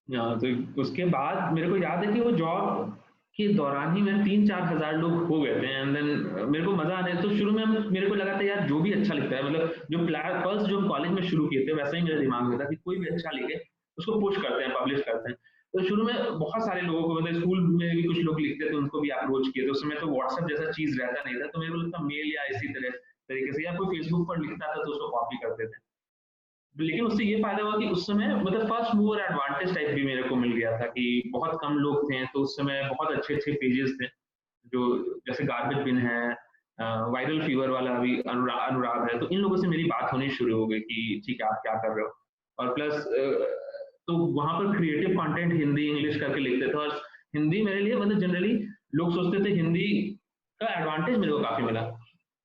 हाँ, तो उसके बाद मेरे को याद है कि वो जॉब के दौरान ही मेरे 3-4 हजार लोग हो गए थे, एंड देन मेरे को मजा आने, तो शुरू में मेरे को लगा था यार जो भी अच्छा लिखता है, मतलब जो पल्स जो हम कॉलेज में शुरू किए थे वैसा ही मेरे दिमाग में था कि कोई भी अच्छा लिखे उसको पुश करते हैं, पब्लिश करते हैं। तो शुरू में बहुत सारे लोगों को, मतलब स्कूल में भी कुछ लोग लिखते थे, उनको भी अप्रोच किए थे। उस समय तो व्हाट्सएप जैसा चीज रहता नहीं था, तो मेरे को लगता मेल या इसी तरह तरीके से, या कोई फेसबुक पर लिखता था तो उसको कॉपी करते थे। लेकिन उससे ये फायदा हुआ कि उस समय मतलब फर्स्ट मूवर एडवांटेज टाइप भी मेरे को मिल गया था कि बहुत कम लोग थे, तो उस समय बहुत अच्छे अच्छे पेजेस थे, जो जैसे गार्बेज बिन है, वायरल फीवर वाला अभी अनुराग है, तो इन लोगों से मेरी बात होनी शुरू हो गई कि ठीक है आप क्या कर रहे हो। और प्लस तो वहां पर क्रिएटिव कंटेंट हिंदी इंग्लिश करके लिखते थे, और हिंदी मेरे लिए मतलब जनरली लोग सोचते थे हिंदी का एडवांटेज मेरे को काफी मिला,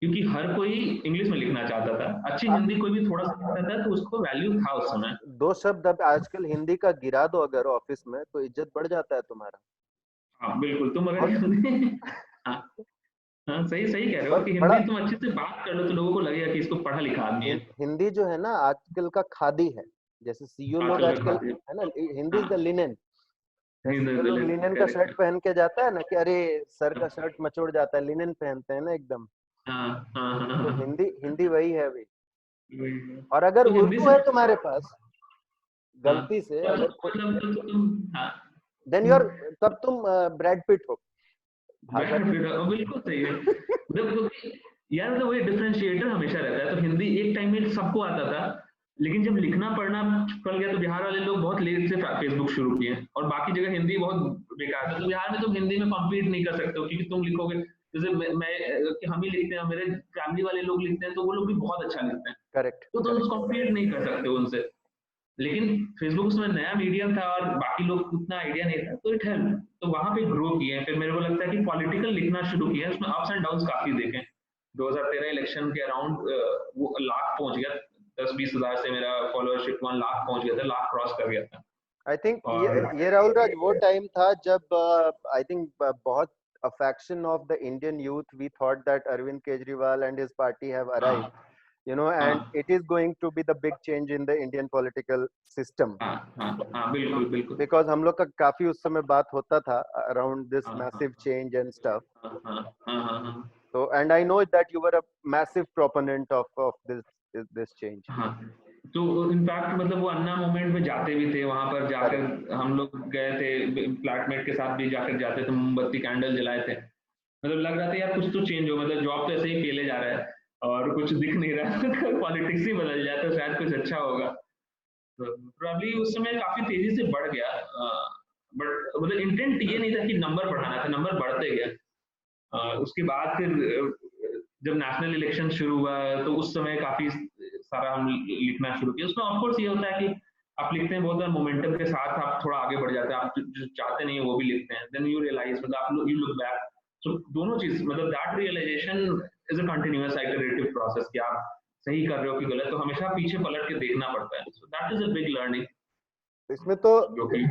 क्योंकि हर कोई इंग्लिश में लिखना चाहता था, अच्छी आ, हिंदी कोई भी थोड़ा सा लिखता था तो उसको वैल्यू था उस समय। दो शब्द अब आजकल हिंदी का गिरा दो अगर ऑफिस में तो इज्जत बढ़ जाता है तुम्हारा। हाँ बिल्कुल, तुम अगर और हिंदी, हाँ, हाँ, सही सही कह रहे हो और कि बड़ा हिंदी तुम अच्छे से बात कर लो तो लोगों को लगेगा कि इसको पढ़ा लिखा आदमी है। हिंदी जो है ना आजकल का खादी है, जैसे सीईओ लोग आजकल का आजकल, खाते, है ना, हिंदी इज द हाँ, लिनेन। नींद सीईओ लोग लिनेन का करेक्ट, शर्ट पहन के जाता है ना कि अरे सर का शर्ट मचोड़ जाता है, लिनेन पहनते हैं ना एकदम। हाँ, हाँ, हाँ, तो हाँ, हिंदी हिंदी वही है अभी। वही है। और अगर तो हिंदी उर्दू से, है तुम्हारे पास हाँ, गलती से, तब अगर मतलब तो तुम, हाँ, देन यू आर, तब तुम ब्रैड पिट हो भाषा के। बिल्कुल सही है। मतलब यार मतलब वही डिफरेंशिएटर हमेशा रहता है, तो हिंदी एक टाइम में सबको आता था, लेकिन जब लिखना पढ़ना पड़ गया तो बिहार वाले लोग बहुत लेट से फेसबुक शुरू किए, और बाकी जगह हिंदी बहुत बेकार था, तो बिहार में तुम हिंदी में कॉम्पीट नहीं कर सकते हो, क्योंकि तुम लिखोगे जैसे कि हम ही लिखते हैं, मेरे फैमिली वाले लोग लिखते हैं, तो वो लोग भी बहुत अच्छा लिखते हैं, करेक्ट तो तुम करेक्ट। कॉम्पीट नहीं कर सकते हो उनसे। लेकिन फेसबुक उसमें नया मीडियम था और बाकी लोग को उतना आइडिया नहीं था, तो इट हेल्प, तो वहां पे ग्रो किए। फिर मेरे को लगता है कि पॉलिटिकल लिखना शुरू किया, उसमें अप्स एंड डाउन्स काफी देखे। 2013 इलेक्शन के अराउंड वो लाख पहुंच गया, 10-20 हजार से मेरा फॉलोअरशिप 1 लाख पहुंच गया था, लाख क्रॉस कर गया था। आई थिंक और ये राहुल राज वो टाइम था जब आई थिंक बहुत a faction of the Indian youth we thought that Arvind Kejriwal and his party have arrived, हाँ you know, हाँ and it is going to be the big change in the Indian political system. हाँ हाँ हाँ, बिल्कुल बिल्कुल। Because हम लोग का काफी उस समय बात होता था around this हाँ हाँ massive change and stuff. हाँ हाँ हाँ हाँ हाँ So, and I know that you were a massive proponent of this change. हाँ। तो इनफैक्ट मतलब वो अन्ना मूवमेंट में जाते भी थे, वहां पर Correct. जाकर हम लोग गए थे, फ्लैटमेट के साथ भी जाकर जाते थे, मोमबत्ती कैंडल जलाए थे। मतलब लग रहा था यार कुछ तो चेंज हो, मतलब जॉब तो ऐसे ही फेले जा रहा है और कुछ दिख नहीं रहा है पॉलिटिक्स ही बदल जाए तो शायद कुछ अच्छा होगा। प्रोबेबली उस समय काफी तेजी से बढ़ गया, बट मतलब इंटेंट ये नहीं था कि नंबर बढ़ाना था, नंबर बढ़ते गया। उसके बाद फिर जब नेशनल इलेक्शन शुरू हुआ तो उस समय काफी सारा हम लिखना शुरू किया। उसमें ऑफकोर्स ये होता है कि आप लिखते हैं बहुत बार मोमेंटम के साथ आप थोड़ा आगे बढ़ जाते हैं, आप जो चाहते नहीं है वो भी लिखते हैं, देन यू रियलाइज, मतलब आप यू लुक बैक। सो दोनों चीज, मतलब that realisation is a continuous iterative process, कि आप सही कर रहे हो कि गलत, तो हमेशा पीछे पलट के देखना पड़ता है। So that is a big learning, इसमें तो जो कि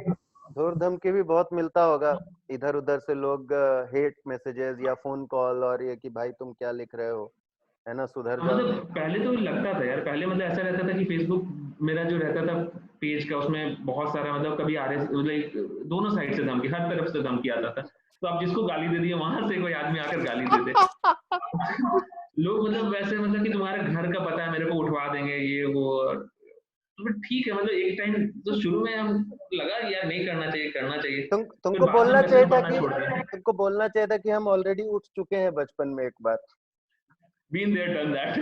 धूर धमकी भी बहुत मिलता होगा, इधर उधर से लोग हेट मैसेजेस या फोन कॉल, और ये कि भाई तुम क्या लिख रहे हो, है ना, सुधर जाओ। मतलब पहले तो लगता था यार, पहले मतलब ऐसा रहता था कि फेसबुक मेरा जो रहता था पेज का, उसमें बहुत सारा मतलब कभी आ रहे, मतलब दोनों साइड से धमकी, हर तरफ से धमकी आता था, तो आप जिसको गाली दे दिए वहां से कोई आदमी आकर गाली दे दे लोग मतलब वैसे, मतलब कि तुम्हारे घर का पता है, मेरे को उठवा देंगे ये वो। तो ठीक है, मतलब एक टाइम तो शुरू में हम लगा यार नहीं करना चाहिए, करना चाहिए, फिर तुमको बाद में बोलना चाहिए मैसेज था पढ़ना कि छोड़ दिया। तुमको बोलना चाहिए था कि हम ऑलरेडी उठ चुके हैं बचपन में एक बार। बीन देयर डन दैट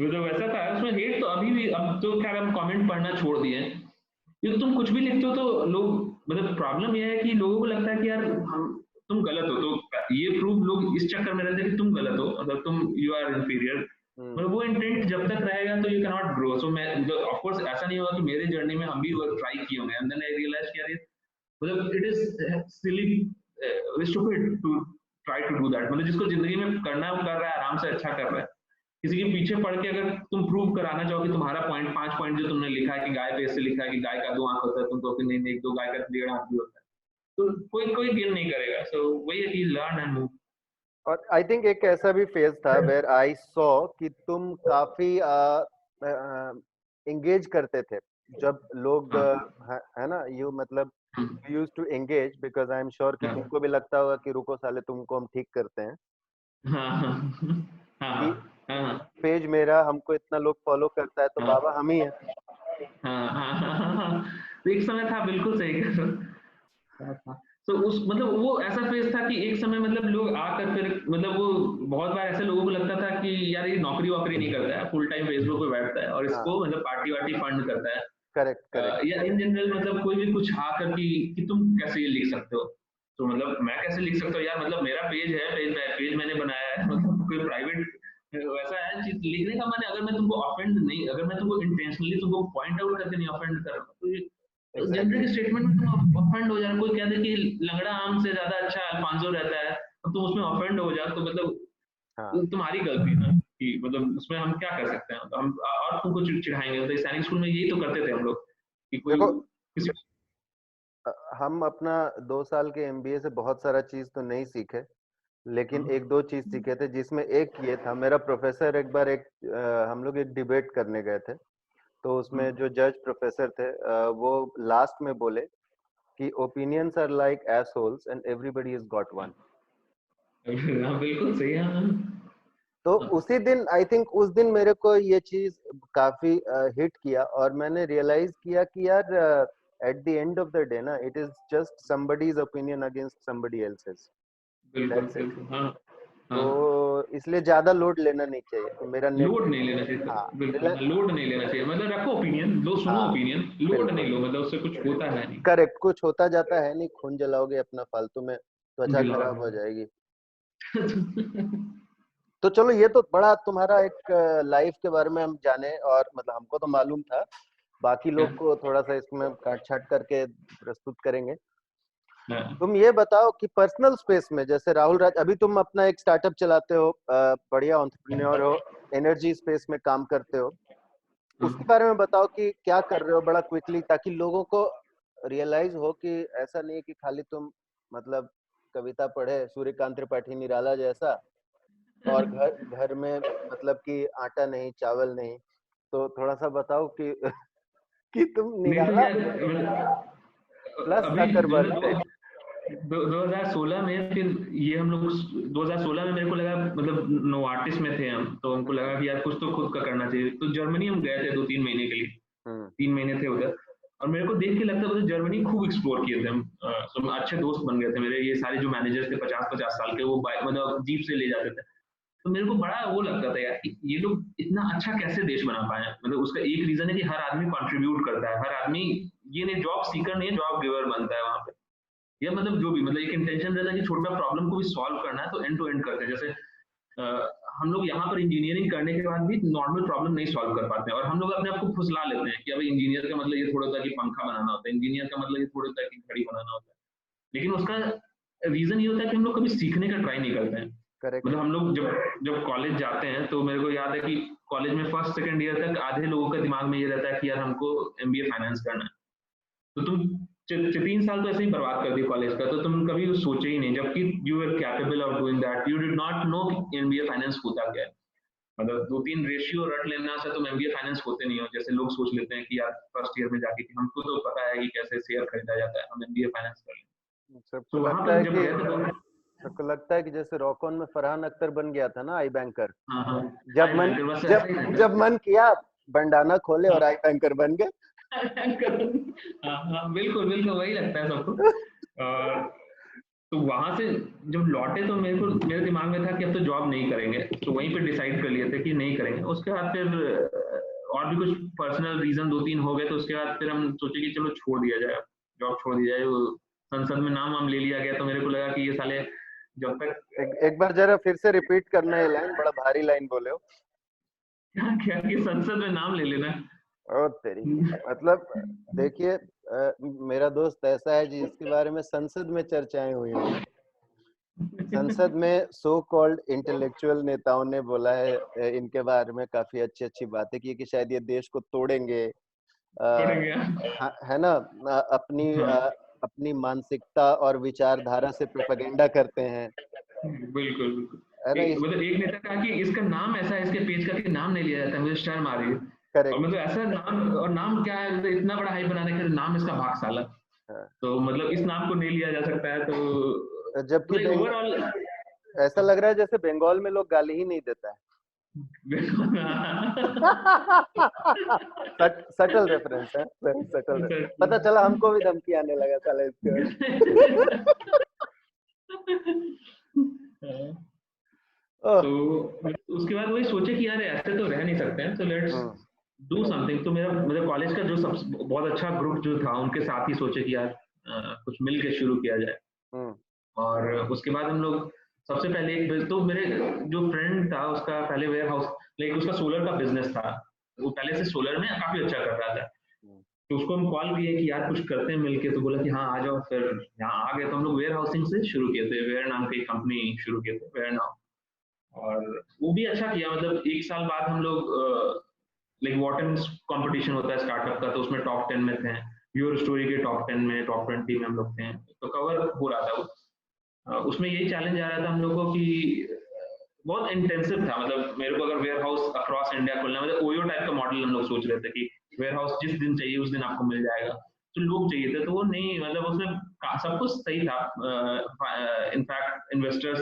मतलब वैसा था उसमें, हेट तो अभी भी, अब तो खैर हम कमेंट पढ़ना छोड़ दिए हैं, क्योंकि तुम कुछ भी लिखते हो तो लोग, मतलब प्रॉब्लम ये है कि लोगों को लगता है कि यार हम तुम गलत हो, तो ये प्रूव लोग इस चक्कर में रहते हैं कि तुम गलत हो, मतलब तुम यू आर इंफीरियर। हम्म, मतलब वो इंटेंट जब तक रहेगा तो यू कैन नॉट ग्रो। सो मैं ऑफ कोर्स ऐसा नहीं होगा कि मेरे जर्नी में हम भी ट्राई किए होंगे, एंड देन आई रियलाइज कि यार मतलब it is silly stupid to try to do that. मतलब जिसको जिंदगी में करना है वो कर रहा है, आराम से अच्छा कर रहा है। किसी के पीछे पड़ के अगर तुम प्रूव कराना चाहो कि तुम्हारा पॉइंट 5 पॉइंट जो तुमने लिखा है कि गाय पे ऐसे लिखा है कि गाय का 2 आंख होता है, तुम तो नहीं नहीं, दो गाय का 1.5 आंख भी होता है, तो कोई कोई गेन नहीं करेगा। सो वही है कि लर्न एंड मूव। और आई थिंक एक ऐसा भी फेज था वेर आई सॉ कि तुम काफी एंगेज करते थे जब लोग हाँ है ना, यू मतलब हाँ use to engage, because I am sure कि हाँ तुमको भी लगता होगा कि रुको साले तुमको हम ठीक करते हैं, हाँ हाँ कि हाँ हाँ पेज मेरा, हमको इतना लोग फॉलो करता है तो हाँ बाबा हम ही हैं। हाँ हाँ हाँ हाँ। तो एक समय था, बिल्कुल सही कह रहे हो। तो उस मतलब वो ऐसा फेज था कि एक समय मतलब लोग आकर फिर मतलब वो बहुत बार ऐसे लोगों को लगता था कि यार ये नौकरी वोकरी नहीं करता है, फुल टाइम फेसबुक पे बैठता है और हाँ, इसको मतलब पार्टी वार्टी फंड करता है। Correct correct. या इन जनरल मतलब कोई भी कुछ आकर कि तुम कैसे ये लिख सकते हो, तो मतलब मैं कैसे लिख सकता हूँ यार, मतलब मेरा पेज है, पेज मैंने बनाया है मतलब कोई प्राइवेट वैसा है चीज लिखने का। मैंने अगर मैं तुमको ऑफेंड नहीं, अगर मैं तुमको इंटेंशनली तुमको पॉइंट आउट करके नहीं ऑफेंड कर रहा हूँ, तो एग्जैक्टली। जनरिक स्टेटमेंट में तुम ऑफेंड हो जाए, कोई कह दे कि लंगड़ा आम से ज्यादा अच्छा अल्फांसो रहता है, तो तुम उसमें ऑफेंड हो जाओ, तो मतलब हाँ, तुम्हारी गलती ना, कि मतलब उसमें हम क्या कर सकते हैं, हम और तुमको चिढ़ाएंगे। मतलब सैनिक स्कूल में यही तो करते थे हम लोग कि कोई देखो किसी हम अपना 2 साल के एमबीए से बहुत सारा चीज तो नहीं सीखे, लेकिन एक दो चीज सीखे थे, जिसमें एक ये था, मेरा प्रोफेसर एक बार हम लोग एक डिबेट करने गए थे, तो उसमें जो जज प्रोफेसर थे वो लास्ट में बोले कि opinions are like assholes and everybody is got one. हाँ बिल्कुल सही है। हाँ तो हाँ उसी दिन आई थिंक उस दिन मेरे को ये चीज काफी हिट किया, और मैंने रियलाइज किया कि यार at the end of the day ना, it is just somebody's opinion against somebody else's, बिल्कुल दैट्स इट। बिल्कुल हाँ तो हाँ, इसलिए ज्यादा लोड लेना नहीं चाहिए, तो मेरा नेट। लोड नहीं लेना चाहिए। हाँ बिल्कुल, हाँ, लोड नहीं लेना चाहिए, मतलब रखो ओपिनियन, लो, सुनो हाँ ओपिनियन, लोड नहीं बिल्कुल लो, मतलब उससे कुछ होता है नहीं। करेक्ट, कुछ होता जाता है नहीं, खून जलाओगे अपना फालतू में, त्वचा जलाओ। खराब हो जाएगी। तो चलो, ये तो बड़ा तुम्हारा एक लाइफ के बारे में हम जाने, और मतलब हमको तो मालूम था, बाकी क्या? लोग को थोड़ा सा इसमें काट छाट करके प्रस्तुत करेंगे। हाँ, तुम ये बताओ कि पर्सनल स्पेस में, जैसे राहुल राज, अभी तुम अपना एक स्टार्टअप चलाते हो, बढ़िया एंटरप्रेन्योर हो, एनर्जी स्पेस में काम करते हो, उसके हाँ। बारे में बताओ कि क्या कर रहे हो बड़ा क्विकली, ताकि लोगों को रियलाइज हो कि ऐसा नहीं है कि खाली तुम मतलब कविता पढ़े सूर्यकांत त्रिपाठी निराला जैसा, और घर घर में मतलब कि आटा नहीं चावल नहीं, तो थोड़ा सा बताओ कि कि तुम नहीं तो निराला यार, प्लस अभी जो है अकरबर्ग थे। 2016 में, फिर ये हम लोग 2016 में मेरे को लगा, मतलब नोवार्टिस में थे हम, तो हमको लगा कि यार कुछ तो खुद का करना चाहिए, तो जर्मनी हम गए थे 2-3 महीने के लिए। हम्म 3 महीने थे उधर, और मेरे को देख के लगता था जर्मनी खूब एक्सप्लोर किए थे हम। तो अच्छे दोस्त बन गए थे मेरे, ये सारे जो मैनेजर्स थे 50-50 साल के, वो मतलब जीप से ले जाते थे। तो मेरे को बड़ा वो लगता था यार कि ये लोग इतना अच्छा कैसे देश बना पाए हैं। मतलब उसका एक रीजन है कि हर आदमी कंट्रीब्यूट करता है, हर आदमी, ये नहीं जॉब सीकर नहीं है, जॉब गिवर बनता है वहां पे। या मतलब जो भी, मतलब एक इंटेंशन रहता है कि छोटा प्रॉब्लम को भी सॉल्व करना है, तो एंड टू एंड करते हैं। जैसे हम लोग यहाँ पर इंजीनियरिंग करने के बाद भी नॉर्मल प्रॉब्लम नहीं सॉल्व कर पाते हैं, और हम लोग अपने आप को फुसला लेते हैं कि अभी इंजीनियर का मतलब ये थोड़ा होता है कि पंखा बनाना होता है, इंजीनियर का मतलब ये थोड़ा होता है कि घड़ी बनाना होता है। लेकिन उसका रीजन ये होता है कि हम लोग कभी सीखने का ट्राई नहीं करते हैं। करेक्ट। मतलब हम लोग जब जब कॉलेज जाते हैं, तो मेरे को याद है कि कॉलेज में फर्स्ट सेकंड ईयर तक आधे लोगों के दिमाग में ये रहता है कि यार हमको एमबीए फाइनेंस करना है। तो तुम 3 साल तो ऐसे ही बर्बाद कर दिए कॉलेज का, तो तुम कभी सोचे ही नहीं, जबकि you are capable of doing that, you did not know MBA finance होता क्या है। मतलब 2-3 रेशियो रट लेना से तुम एमबीए फाइनेंस होते नहीं हो। जैसे लोग सोच लेते हैं कि यार फर्स्ट ईयर में जाके कि हमको तो पता है कि कैसे शेयर खरीदा जाता है, हम एमबीए फाइनेंस कर लें। सबको तो वहां लगता पर है जब कि गए थे तो, सबको लगता है कि जैसे रॉक ऑन में फरहान अख्तर बन गया था ना, आई बैंकर। हाँ हाँ, जब आई मन बैंकर बस जब ऐसा ही रहता जब मन किया बंडाना खोले और आई है। बैंकर बन गए। हाँ हाँ, बिल्कुल बिल्कुल वही लगता है सबको। और तो वहां से जब लौटे, तो मेरे दिमाग में था कि अब तो जॉब नहीं करेंगे, तो वहीं पे डिसाइड कर लिए थे कि नहीं करेंगे। उसके बाद फिर और भी कुछ पर्सनल रीजन 2-3 हो गए, तो उसके बाद फिर हम सोचे कि चलो छोड़ दिया जाए, जॉब छोड़ दी जाए। वो संसद में नाम वाम ले लिया गया, तो मेरे को लगा कि ये साले जब तक एक बार जरा फिर से रिपीट करना, ये लाइन बड़ा भारी लाइन बोले हो। क्या क्या कि संसद में नाम ले लेना। ओ तेरी की, मतलब देखिए, मेरा दोस्त ऐसा है जिसके बारे में संसद में चर्चाएं हुई हुई हैं। संसद में सो कॉल्ड इंटेलेक्चुअल नेताओं ने बोला है, इनके बारे में काफी अच्छी अच्छी बातें की कि शायद ये देश को तोड़ेंगे, छोड़ेंगे। है ना, हाँ, अपनी मानसिकता और विचारधारा से प्रोपेगेंडा करते हैं, बिल्कुल बिल्कुल। है ना। मतलब एक नेता कहा कि इसका नाम ऐसा है, इसके पेज का कि नाम नहीं लिया जाता है, मुझे शर्म आ रही है। और करेक्ट। मतलब ऐसा नाम, और नाम क्या है, मतलब इतना बड़ा हाइप बनाने के लिए नाम इसका भागशाला। तो मतलब इस नाम को नहीं लिया जा सकता है, तो जबकि मतलब ओवरऑल। ऐसा लग रहा है जैसे बंगाल में लोग गाली ही नहीं देता है। सटल रेफरेंस है, सटल। पता चला हमको भी धमकी आने लगा साला इसके बाद। ओह, तो उसके बाद वही सोचे कि यार ऐसे तो रह नहीं सकते हैं, तो लेट्स हम्म डू समथिंग। तो मेरा मतलब कॉलेज का जो सब बहुत अच्छा ग्रुप जो था, उनके साथ ही सोचे कि यार कुछ मिल के शुरू किया जाए। हम्म और उसके बाद हम लोग सबसे पहले एक, तो मेरे जो फ्रेंड था उसका पहले वेयर हाउस, लाइक उसका सोलर का बिजनेस था, वो पहले से सोलर में काफी अच्छा कर रहा था। हम्म तो उसको हम कॉल किए कि यार कुछ करते हैं मिलके, तो बोला कि हाँ आ जाओ। फिर यहाँ आ गए, तो हम लोग वेयर हाउसिंग से शुरू किए थे, वेयर नाम की कंपनी शुरू किए थे, वेयर नाउ। और वो भी अच्छा किया, मतलब 1 साल बाद हम लोग, लाइक वॉटन कंपटीशन होता है स्टार्टअप का, तो उसमें टॉप 10 में थे। योर स्टोरी के टॉप 10 में, टॉप 20 में हम लोग थे, तो कवर हो रहा था वो। उसमें यही चैलेंज आ रहा था हम लोग को कि बहुत इंटेंसिव था। मतलब मेरे को अगर वेयर हाउस अक्रॉस इंडिया खोलना, मतलब ओयो टाइप का मॉडल हम लोग सोच रहे थे कि वेयर हाउस जिस दिन चाहिए उस दिन आपको मिल जाएगा। तो लोग चाहिए थे, तो वो नहीं, मतलब उसमें सब कुछ सही था। इनफैक्ट इन्वेस्टर्स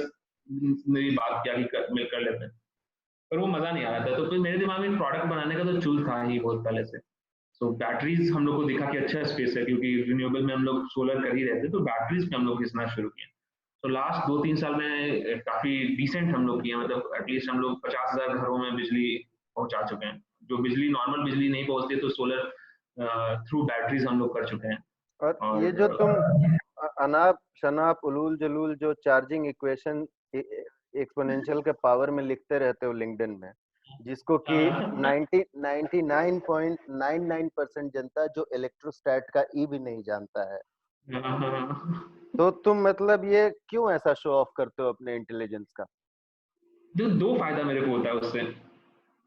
ने भी बात किया कि मिल कर लेते हैं, पर वो मजा नहीं आ रहा था। तो फिर मेरे दिमाग में प्रोडक्ट बनाने का तो चूल था ही बहुत पहले से। तो बैटरीज हम लोग को दिखा कि अच्छा स्पेस है, क्योंकि रिन्यूएबल में हम लोग सोलर कर ही रहे थे, तो बैटरीज पे हम लोग घिसना शुरू किए। तो लास्ट 2-3 साल में काफी डिसेंट हम लोग किए हैं, मतलब एटलीस्ट हम लोग 50,000 घरों में बिजली पहुंचा चुके हैं। जो बिजली नॉर्मल बिजली नहीं पहुंचती तो सोलर थ्रू बैटरीज हम लोग कर चुके हैं। और ये जो तुम और अनाप शनाप उलूल जलूल जो चार्जिंग इक्वेशन एक्सपोनेंशियल के पावर में लिखते रहते हो लिंक्डइन में, जिसको कि 99.99% जनता जो इलेक्ट्रोस्टैट का ई भी नहीं जानता है, तो तुम मतलब ये क्यों ऐसा शो ऑफ करते हो अपने इंटेलिजेंस का? जो दो फायदा मेरे को होता है उससे।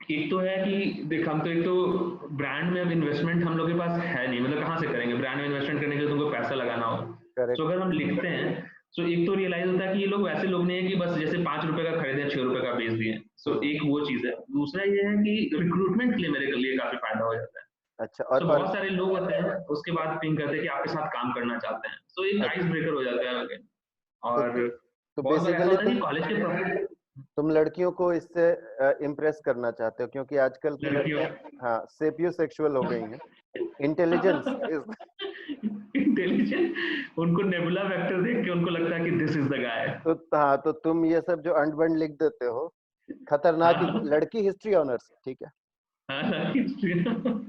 एक तो है कि देख, हम तो एक तो ब्रांड में अब इन्वेस्टमेंट हम लोग के पास है नहीं, मतलब कहाँ से करेंगे ब्रांड में इन्वेस्टमेंट करने के लिए, तुमको पैसा लगाना हो। तो करेक्ट। अगर हम लिखते हैं, तो एक तो रियलाइज होता है कि ये लोग वैसे लोग नहीं है कि बस जैसे 5 रुपए का खरीदे 6 रुपए का बेच दिए। सो हम्म। एक वो चीज है। दूसरा ये है कि रिक्रूटमेंट के लिए मेरे लिए काफी फायदा हो जाता है। अच्छा। सो बहुत सारे लोग होते हैं उसके बाद पिंग करते हैं कि आपके साथ काम करना चाहते हैं, सो एक आइस अच्छा, ब्रेकर हो जाता है। तो और तो बहुत बार ऐसा बेसिकली होता है कि कॉलेज के प्रोफेसर तुम लड़कियों को इससे इम्प्रेस करना चाहते हो, क्योंकि आजकल की लड़कियों लड़कियां, हाँ, सेपियो सेक्सुअल हो गई हैं। इंटेलिजेंस इज इंटेलिजेंट, उनको नेबुला वेक्टर देख के उनको लगता है कि दिस इज द गाय। तो हाँ, तो तुम ये सब जो अंड बंड लिख देते हो, खतरनाक हाँ लड़की हिस्ट्री ऑनर्स, ठीक है, हाँ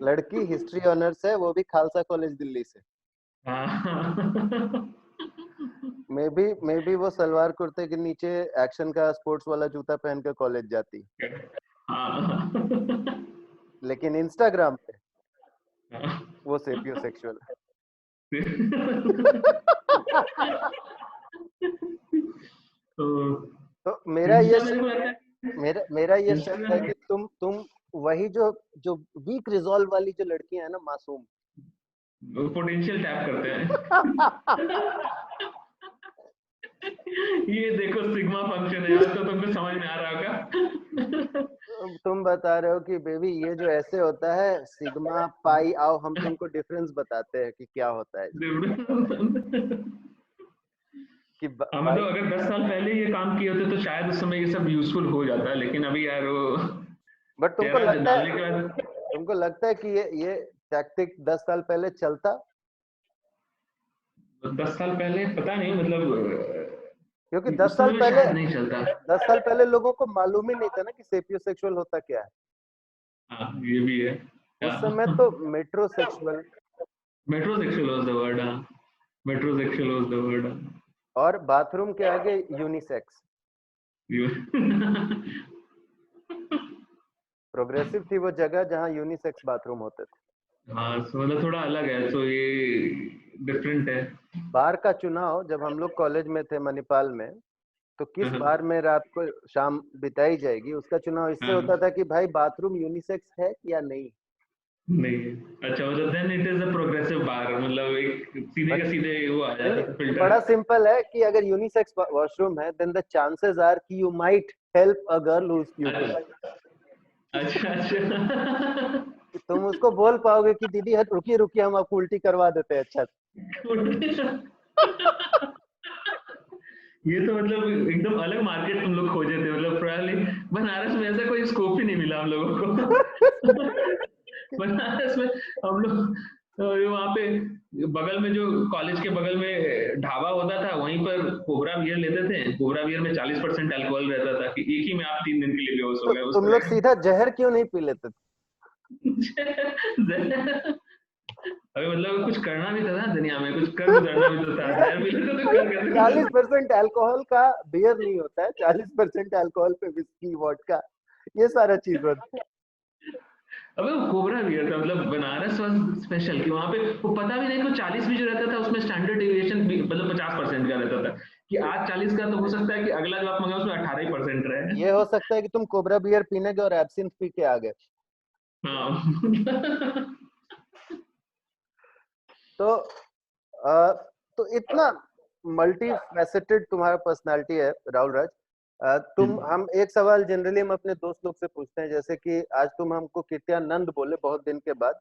लड़की हिस्ट्री ऑनर्स है, वो भी खालसा कॉलेज दिल्ली से। हाँ मे बी वो सलवार कुर्ते के नीचे एक्शन का स्पोर्ट्स वाला जूता पहन के कॉलेज जाती, हाँ लेकिन इंस्टाग्राम पे हाँ वो सेपियो सेक्सुअल है। तो तो मेरा ये इंस्टा मेरे को लगता है, मेरा ये शक है इंस्टाग्राम कि तुम वही जो जो वीक रिजॉल्व वाली जो लड़कियां हैं ना, मासूम। पोटेंशियल टैप करते हैं। ये देखो सिग्मा फंक्शन है यार, तो तुमको समझ में आ रहा होगा। तुम बता रहे हो कि बेबी ये जो ऐसे होता है सिग्मा पाई, आओ हम तुमको डिफरेंस बताते हैं कि क्या होता है कि हाँ भाई। मतलब अगर 10 साल पहले ये काम किए होते तो शायद उस समय ये सब यूजफुल हो जाता, लेकिन अभी यार वो बट चेहरा डालने के बाद तुमको लगता है कि ये टैक्टिक 10 साल पहले चलता? 10 साल पहले पता नहीं, मतलब क्योंकि 10 उस साल समय में पहले शायद नहीं चलता। 10 साल पहले लोगों को मालूम ही नहीं था ना कि सेपियोसेक्सुअल होता क्या है। हाँ ये भी है। उस समय तो मेट्रोसेक्सुअल मेट्रोसेक्सुअल वाज द वर्ड। हाँ, मेट्रोसेक्सुअल वाज द वर्ड। और बाथरूम के आगे यूनिसेक्स। प्रोग्रेसिव थी वो जगह जहां यूनिसेक्स बाथरूम होते थे। हाँ मतलब थोड़ा अलग है, तो ये डिफरेंट है। बार का चुनाव जब हम लोग कॉलेज में थे मणिपाल में, तो किस हाँ बार में रात को शाम बिताई जाएगी उसका चुनाव इससे होता हाँ था कि भाई बाथरूम यूनिसेक्स है या नहीं। नहीं, अच्छा मतलब then it is a progressive bar, मतलब एक सीधे बट का सीधे वो आ नहीं जाता है नहीं, फिल्टर। बड़ा सिंपल है कि अगर यूनिसेक्स वॉशरूम है देन द चांसेस आर कि you might help a girl who is pooping. अच्छा अच्छा तुम उसको बोल पाओगे कि दीदी रुकिए रुकिए हम आपको उल्टी करवा देते हैं अच्छा ये तो मतलब एकदम अलग मार्केट तुम लोग खोजे थे, मतलब प्रॉब्ली बनारस में ऐसा कोई स्कोप ही नहीं मिला हम लोगों को। बनारस में हम लोग वहाँ पे बगल में जो कॉलेज के बगल में ढाबा होता था, वहीं पर कोबरा बियर लेते थे। कोबरा बियर में 40% अल्कोहल रहता था कि एक ही में आप 3 दिन के लिए बेहोश हो तो गए उस तुम लोग तरह सीधा जहर क्यों नहीं पी लेते? का। अबे मतलब कुछ करना भी था ना दुनिया में, कुछ कर गुजरना भी तो था, जहर भी लेते तो कर कैसे चालीस गुजर। परसेंट अल्कोहल का बियर नहीं होता है, 40% अल्कोहल पे विस्की वोडका ये सारा चीज होता है। अबे वो कोबरा बियर था, मतलब बनारस वाज स्पेशल कि वहां पे वो पता भी नहीं, को 40 भी जो रहता था उसमें स्टैंडर्ड डेविएशन मतलब 50% का रहता था कि आज 40 का तो हो सकता है कि अगला जो आप मंगाओ उसमें 18% रहे। ये हो सकता है कि तुम कोबरा बियर पीने के और एब्सिंथ पी के आ गए। हाँ तो अ, तो इतना मल्टी फैसेटेड तुम्हारा पर्सनालिटी है राहुल राज। तुम हम एक सवाल जनरली हम अपने दोस्त लोग से पूछते हैं, जैसे कि आज तुम हमको कृत्यानंद बोले बहुत दिन के बाद।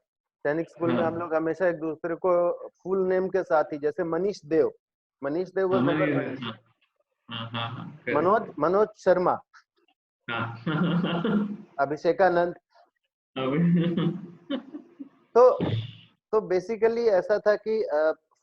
सैनिक स्कूल में हम हाँ लोग हमेशा एक दूसरे को फुल नेम के साथ ही, जैसे मनीष देव हाँ वाज मैंने अवर मनीष, हाँ हाँ हाँ हाँ मनोज करेक्ट मनोज शर्मा, हाँ अभिषेकानंद। अबे तो तो बेसिकली ऐसा था कि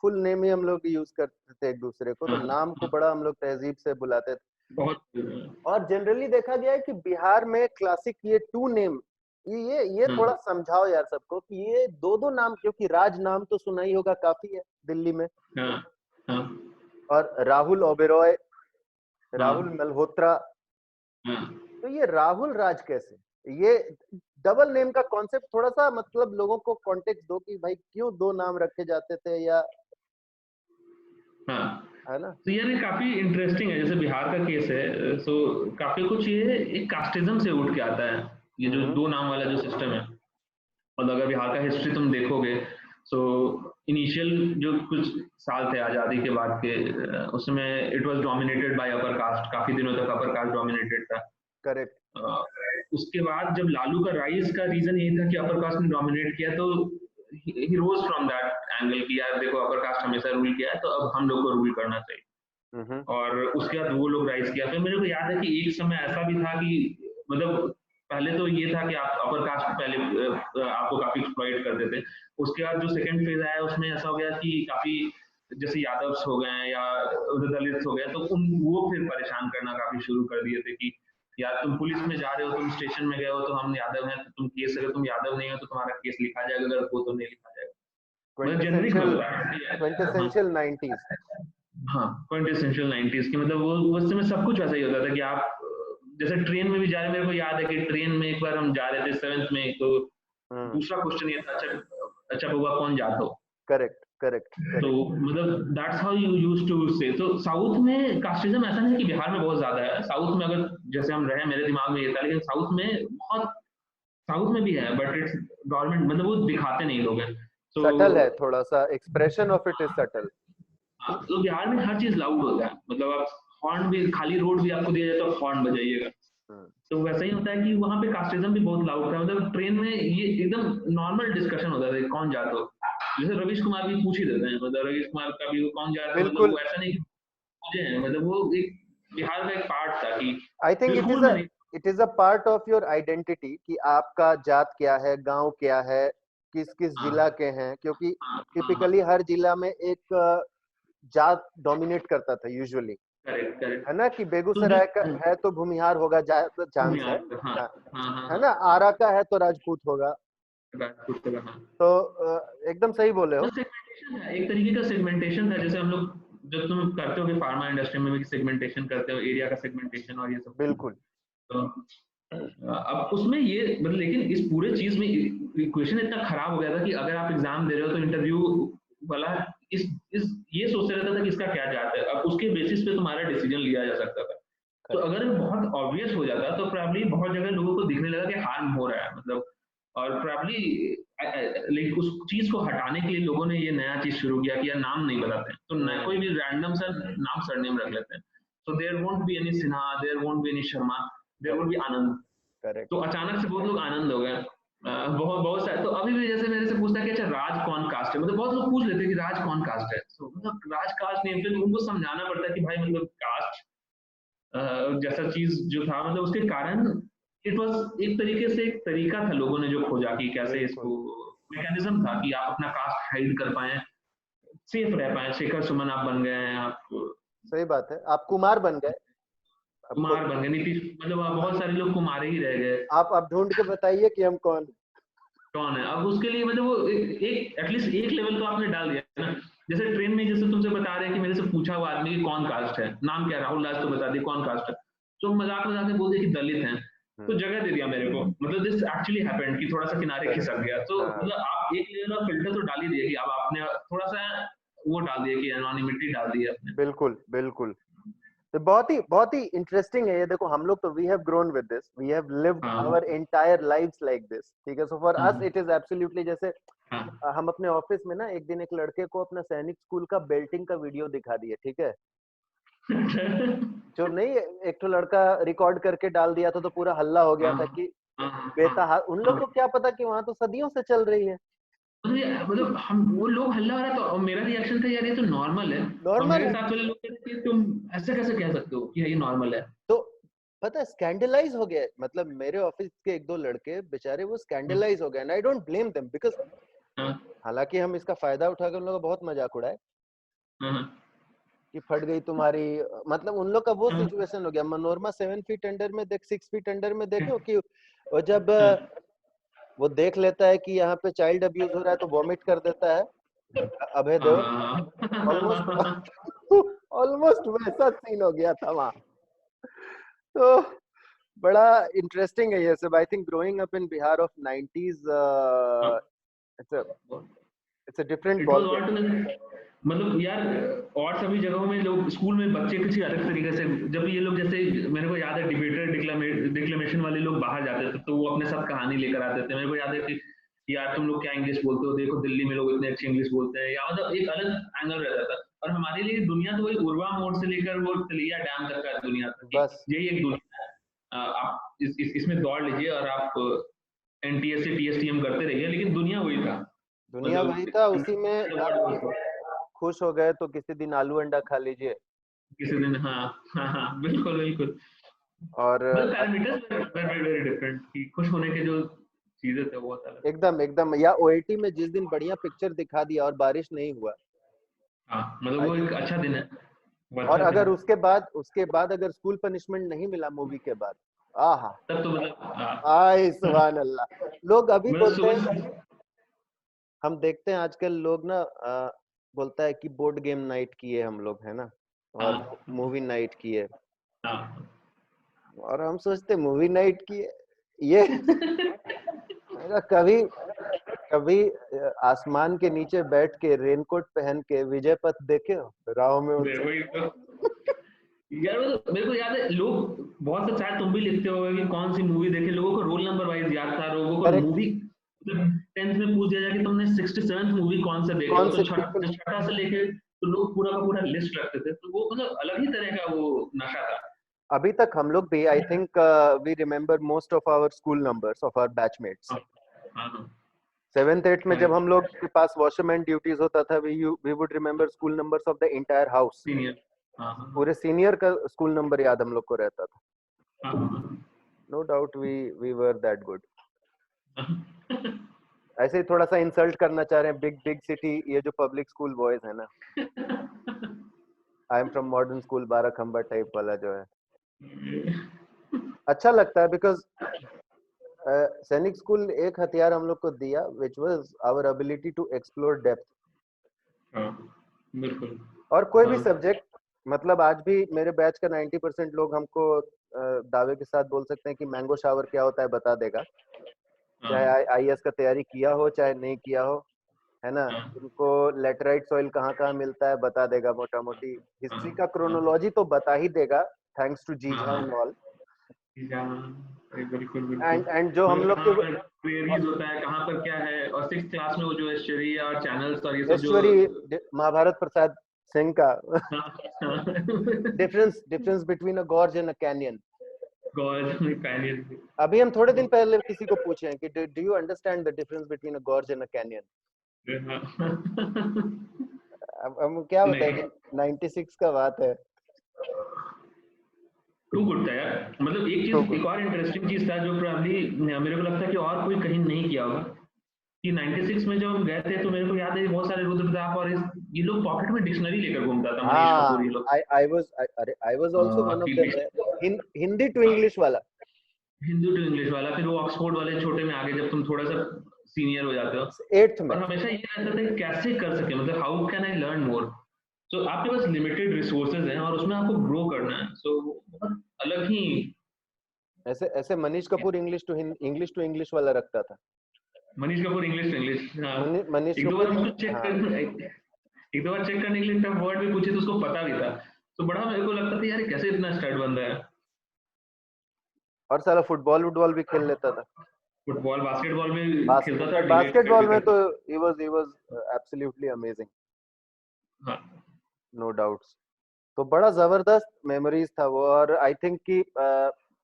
फुल नेम ही हम लोग यूज करते थे एक दूसरे को, तो हाँ, नाम को बड़ा हम लोग तहजीब से बुलाते थे। बहुत और जनरली देखा गया है कि बिहार में क्लासिक ये टू नेम, ये थोड़ा समझाओ यार सबको कि ये दो दो नाम, क्योंकि राज नाम तो सुना ही होगा, काफी है दिल्ली में, हाँ, हाँ, और राहुल ओबेरॉय, हाँ, राहुल मल्होत्रा, हाँ, तो ये राहुल राज कैसे, ये डबल नेम का कॉन्सेप्ट थोड़ा सा मतलब लोगों को कॉन्टेक्स्ट दो कि भाई क्यों दो नाम रखे जाते थे, या हाँ। है ना। तो यार ये काफी इंटरेस्टिंग है, जैसे बिहार का केस है, सो काफी कुछ ये एक कास्टिज्म से उठ के आता है, ये जो दो नाम वाला जो सिस्टम है। और अगर बिहार का हिस्ट्री तुम देखोगे, सो इनिशियल जो कुछ साल थे आजादी के बाद के, उसमें it was dominated by upper caste, काफी दिनों तक अपर कास्ट डोमिनेटेड था। करेक्ट। उसके बाद जब लालू का राइज का रीजन यही था कि अपर कास्ट ने डोमिनेट किया, तो ही रोज फ्रॉम दैट एंगल कि यार देखो अपर कास्ट हमेशा रूल किया है, तो अब हम लोग को रूल करना चाहिए। और उसके बाद वो लोग राइज किया। फिर मेरे को याद है कि एक समय ऐसा भी था कि मतलब पहले तो ये था कि आप अपर कास्ट पहले आपको काफी एक्सप्लॉइट करते थे। उसके बाद जो सेकंड फेज आया उसमें ऐसा हो गया कि काफी जैसे यादव्स हो गए या दलित हो गए, तो वो फिर परेशान करना काफी शुरू कर दिए थे कि यार तुम पुलिस में जा रहे हो, तुम स्टेशन में गए हो तो हम यादव हैं, तो तुम केस, अगर तुम यादव नहीं हो तो तुम्हारा केस लिखा जाएगा, अगर वो तो नहीं लिखा जाएगा। मतलब जेनरिक हो रहा है। Quintessential 90s। हाँ, क्विंटेसेंशियल 90s की, मतलब वो उस समय सब कुछ वैसा ही होता था कि आप जैसे ट्रेन में भी जा रहे, मेरे को याद है कि ट्रेन में एक बार हम जा रहे थे 7th में, तो दूसरा क्वेश्चन ये था, अच्छा बउआ कौन जातो। करेक्ट करेक्ट तो मतलब that's how you used to say. तो साउथ में कास्टिज्म ऐसा नहीं है कि बिहार में बहुत ज्यादा है, साउथ में अगर जैसे हम रहे, मेरे दिमाग में ये था, लेकिन साउथ में बहुत, साउथ में भी है बट इट्स गवर्नमेंट, मतलब वो दिखाते नहीं लोग हैं। तो सटल है थोड़ा सा, expression of it is subtle. हाँ, तो बिहार में हर चीज लाउड होता है, मतलब आप हॉर्न भी, खाली रोड भी आपको दिया जाए तो हॉर्न बजाइएगा। तो वैसा ही होता है कि वहाँ पे कास्टिज्म भी बहुत लाउड था, मतलब ट्रेन में ये एकदम नॉर्मल डिस्कशन होता था कौन जाता हो। जैसे रवीश कुमार भी पूछ ही देते हैं, मतलब रवीश कुमार का भी कौन जाता है, मतलब बिल्कुल। वो ऐसा नहीं मुझे है, मतलब वो एक बिहार का एक पार्ट था कि आई थिंक जो स्कूल में नहीं। It is a part of your identity कि आपका जात क्या है, गांव क्या है, किस किस जिला हाँ, के हैं, क्योंकि हाँ, हाँ, हाँ, टिपिकली हर जिला में एक जात डोमिनेट करता था यूजुअली, करेक्ट, करेक्ट। है ना, कि तो जो बेगूसराय का है तो भूमिहार होगा, चांस है। हाँ, हाँ, हाँ, हाँ, हाँ, है ना, हाँ, आरा का है तो राजपूत होगा। राजपूत का, हाँ। तो एकदम सही बोले हो। बस सेगमेंटेशन है, एक तरीके का सेगमेंटेशन है, जैसे हम लोग जब तुम करते हो फार्मा इंडस्ट्री में भी सेगमेंटेशन करते हो, एरिया का सेगमेंटेशन और ये सब। बिल्कुल। तो अब उसमें ये मतलब, लेकिन इस पूरे चीज में इक्वेशन इतना खराब हो गया था कि अगर आप एग्जाम दे रहे हो तो इंटरव्यू वाला इस ये सोचते रहता था कि इसका क्या जाता है, अब उसके बेसिस पे तुम्हारा डिसीजन लिया जा सकता था। तो अगर बहुत ऑब्वियस हो जाता तो प्रॉब्ली बहुत जगह लोगों को दिखने लगा कि हार्म हो रहा है, मतलब, और प्रॉब्ली लेकिन उस चीज को हटाने के लिए लोगों ने ये नया चीज शुरू किया कि यार नाम नहीं बताते हैं, तो कोई भी रैंडम सा नाम सरनेम रख लेते हैं। So there won't be any Sinha, there won't be any Sharma, there won't be Anand. Correct. तो अचानक से बहुत लोग आनंद हो गए। बहुत बहुत सारे तो अभी भी जैसे मेरे से पूछता है कि अच्छा राज कौन कास्ट है, मतलब बहुत लोग पूछ लेते हैं कि राज कौन कास्ट है, तो मतलब राज कास्ट नहीं, फिर उनको समझाना पड़ता है कि भाई मतलब कास्ट जैसा चीज जो था, मतलब उसके कारण इट वाज एक तरीके से एक तरीका था लोगों ने जो खोजा कि कैसे बिल्कुल इसको, मैकेनिज्म था कि आप अपना कास्ट हाइड कर पाए, सेफ रह पाए। शेखर सुमन आप बन गए हैं, आप सही बात है, आप कुमार बन गए। अब कुमार बन गए, नीतीश, मतलब आप बहुत सारे लोग कुमारे ही रह गए। आप ढूंढ के बताइए कि हम कौन। कौन है अब उसके लिए, मतलब वो एक एटलीस्ट एक लेवल तो आपने डाल दिया ना। जैसे ट्रेन में जैसे तुमसे बता रहे हैं कि मेरे से पूछा हुआ आदमी कि कौन कास्ट है, नाम क्या है, राहुल दास, तो बता दिए कौन कास्ट है, तो मजाक मजाक में बोल दिया कि दलित हैं, तो जगह दे दिया मेरे को, मतलब दिस एक्चुअली हैपेंड कि थोड़ा सा किनारे खिसक गया। तो हाँ, मतलब आप एक लेवल ऑफ फिल्टर तो डाल ही दिए कि अब आपने थोड़ा सा वो डाल दिया कि एनोनिमिटी डाल दी है आपने। बिल्कुल बिल्कुल। तो बहुत ही इंटरेस्टिंग है ये। देखो हम लोग तो we have grown with this, we have lived हाँ, our entire lives like this, ठीक है। सो फॉर अस हाँ, इट इज एब्सोल्युटली, जैसे हाँ। हम अपने ऑफिस में ना एक दिन एक लड़के को अपना सैनिक स्कूल का बेल्टिंग का वीडियो दिखा दिए, ठीक है। जो नहीं, एक तो लड़का रिकॉर्ड करके डाल दिया था, तो पूरा हल्ला हो गया हाँ, था कि हाँ, बेता, उन लोग हाँ। को क्या पता कि वहां तो सदियों से चल रही है। मतलब हम वो लोग हल्ला हो रहा था और मेरा रिएक्शन था यार ये तो नॉर्मल है। और नॉर्मल मेरे है। साथ वाले लोग कहते हैं तुम ऐसे कैसे कह सकते हो कि ये नॉर्मल है। तो पता है स्कैंडलाइज हो गया है। मतलब मेरे ऑफिस के एक दो लड़के बेचारे वो हम्म, स्कैंडलाइज हो गए, and I don't blame them, because हाँ, हालांकि हम इसका फायदा उठाकर उन लोगों का बहुत मजाक उड़ाए हाँ, कि फट गई तुम्हारी, मतलब उन लोग का वो हाँ, सिचुएशन हो गया। मनोरमा 7 फीट अंडर में देख, 6 फीट अंडर में देखे हो कि वो जब हाँ, वो देख लेता है कि यहाँ पे चाइल्ड अब्यूज हो रहा है तो वॉमिट कर देता है, अभय देओल। हाँ, ऑलमोस्ट ऑलमोस्ट वैसा सीन हो गया था वहाँ। तो बड़ा इंटरेस्टिंग है ये सब। I think growing up in Bihar of 90s, it's a it's a different it was ball all game. टू मतलब यार, और सभी जगहों में लोग स्कूल में बच्चे किसी अलग तरीके से, जब ये लोग जैसे, मेरे को याद है डिबेटर डिक्लेमेशन वाले लोग बाहर जाते थे तो वो अपने साथ कहानी लेकर आते थे। मेरे को याद है कि यार तुम लोग क्या इंग्लिश बोलते हो, देखो दिल्ली में लोग इतने अच्छी इंग्लिश बोलते हैं, या मतलब एक अलग एंगल रहता था। और हमारे लिए दुनिया तो वही उर्वा मोड़ से लेकर वो तलिया डैम तक का दुनिया था कि बस यही एक दुनिया है। आप इसमें दौड़ लीजिए और आप एनटीएससी टीएसटीएम करते रहिए, लेकिन दुनिया वही था। दुनिया वही था, उसी में मतलब आप खुश हो गए तो किसी दिन आलू अंडा खा लीजिए। किसी दिन, हाँ, हाँ, हाँ, बिल्कुल, बिल्कुल। और मतलब पैरामीटर्स वेरी वेरी डिफरेंट कि खुश होने के जो चीजें थे वो अलग थे। एकदम एकदम, या ओएटी में जिस दिन बढ़िया पिक्चर दिखा दिया और बारिश नहीं हुआ, हाँ, मतलब आई वो थिंक। एक अच्छा दिन है, वो और अच्छा दिन अगर है। उसके बाद अगर स्कूल पनिशमेंट नहीं मिला मूवी के बाद, आहा, तब तो मतलब आय सुभान अल्लाह। लोग अभी मतलब बोलते हैं, सुबह, हम देखते हैं आजकल लोग ना बोलता है कि बोर्ड गेम नाइट किए हम लोग, है ना, और हाँ, मूवी नाइट किए। हाँ। और हम सोचते मूवी नाइट किए ये। मैंने कहा, कभी कभी आसमान के नीचे बैठ के रेनकोट पहन के विजय पथ देखे हो, राहों में उनसे। वही तो यार, मतलब मेरे को याद है, लोग बहुत से, शायद तुम भी लिखते हो कि कौन सी मूवी देखे, लोगों को रोल नंबर वाइज याद था, लोगों को करेक्ट। मूवी, मतलब 10th में पूछ दिया जाए कि तुमने 67th मूवी कौन सा देखे हो, कौन तो से पीपल, छठा से लेके तो लोग पूरा का पूरा लिस्ट रखते थे, तो वो मतलब अलग ही तरह का वो नशा था। अभी तक हम लोग भी, I think we remember most of our school numbers of our batchmates. हाँ, हाँ, हाँ, 7th 8th में जब करेक्ट, हम लोग के पास वॉशरमैन ड्यूटीज होता था, we would remember school numbers of the entire house. Senior, हाँ, हाँ, पूरे सीनियर का स्कूल नंबर याद हम लोग को रहता था। हाँ, हाँ, no doubt we were that good. हाँ। ऐसे ही थोड़ा सा इंसल्ट करना चाह रहे हैं बिग बिग सिटी, ये जो पब्लिक स्कूल बॉयज है ना, I am from modern school Barakhamba type वाला जो है, अच्छा लगता है बिकॉज सैनिक स्कूल एक हथियार हम लोग को दिया, which was our ability to explore depth. हाँ, बिल्कुल, और कोई भी हाँ, सब्जेक्ट, मतलब आज भी मेरे बैच का 90% लोग हमको दावे के साथ बोल सकते हैं कि मैंगो शावर क्या होता है बता देगा, हाँ, चाहे आईएएस का तैयारी किया हो चाहे नहीं किया हो, है ना। हाँ, उनको लेटराइट सॉइल कहाँ कहाँ मिलता है बता देगा मोटा मोटी, हाँ, हिस्ट्री का हाँ, क्रोनोलॉजी तो बता ही देगा, थैंक्स टू हाँ, जीजा एंड हाँ, ऑल। बिल्कुल, बिल्कुल। एंड जो हम मतलब लोग कहाँ के पर क्वेरीज होता है, कहाँ पर क्या है, और 6th क्लास में वो जो एस्चुरी और चैनल्स और ये सब जो, ऐश्वरी महाभारत प्रसाद सिंह का हाँ, हाँ, difference between a gorge and a canyon. God में पैनिक, अभी हम थोड़े दिन पहले किसी को पूछे हैं कि do you understand the difference between a gorge and a canyon. अब हम क्या बताएं नहीं, कि 96 का बात है। टू गुड था यार। मतलब एक तो चीज, गुड। एक और इंटरेस्टिंग चीज था जो प्रॉब्ली मेरे को लगता है कि और कोई कहीं नहीं किया होगा, कि 96 में जब हम गए थे तो मेरे को याद है कि बहुत सारे रुद्र प्रताप और ये लोग पॉकेट में डिक्शनरी लेकर घूमता था, मनीष कपूर हाँ, ये लोग, I was also one of कि देम। हिंदी टू इंग्लिश वाला। हिंदू टू इंग्लिश वाला, फिर वो ऑक्सफोर्ड वाले छोटे में आगे जब तुम थोड़ा सा सीनियर हो जाते हो, 8th में। और हमेशा ये रहता था कि कैसे कर सके, मतलब how can I learn more. So आपके पास लिमिटेड रिसोर्सेज हैं और उसमें आपको ग्रो करना है, सो बहुत अलग ही। ऐसे ऐसे Manish Kapoor English to English वाला रखता था। Manish Kapoor English to English, हाँ। मनीष एक दो बार कपूर उसको चेक हाँ। कर एक दो बार चेक करने के लिए टफ वर्ड भी पूछे तो उसको पता भी था। तो बड़ा मेरे को लगता था यार कैसे इतना स्टड बंदा है। और साला फुटबॉल भी खेल लेता था। फुटबॉल बास्केटबॉल में खेलता था, डिबेट भी बास्केटबॉल में तो करता ही वाज एब्सोल्युटली अमेजिंग, था। हाँ, नो डाउट्स। तो बड़ा जबरदस्त मेमोरीज था वो। और आई थिंक कि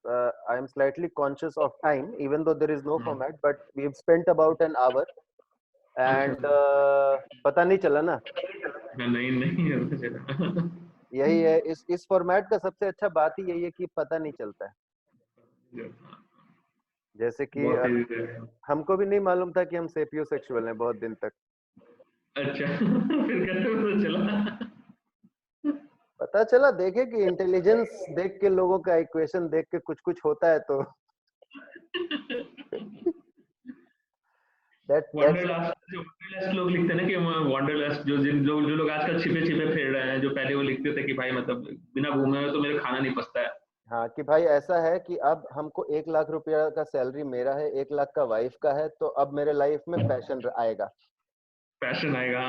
I am slightly conscious of time even though there is no हाँ, format, but we have spent about an hour अच्छा, एंड पता नहीं चला ना। नहीं, नहीं पता चला। यही है, इस फॉर्मेट का सबसे अच्छा बात ही यही है कि पता नहीं चलता है। जैसे कि बहुत तेजी से। हमको भी नहीं मालूम था कि हम सेपियोसेक्सुअल हैं बहुत दिन तक। अच्छा फिर कैसे पता चला? पता चला, देखे कि इंटेलिजेंस देख के, लोगों का इक्वेशन देख के कुछ कुछ होता है तो that's वंडरलस्ट, जो वंडरलस्ट लोग लिखते हैं ना कि वंडरलस्ट, जो लोग आजकल छिपे छिपे फिर रहे हैं, जो पहले वो लिखते थे कि भाई मतलब बिना घूमे हुए तो मेरे खाना नहीं पचता है। हाँ कि भाई ऐसा है कि अब हमको 1 लाख रुपया का सैलरी मेरा है, 1 लाख का वाइफ का है, तो अब मेरे लाइफ में पैशन आएगा। पैशन आएगा।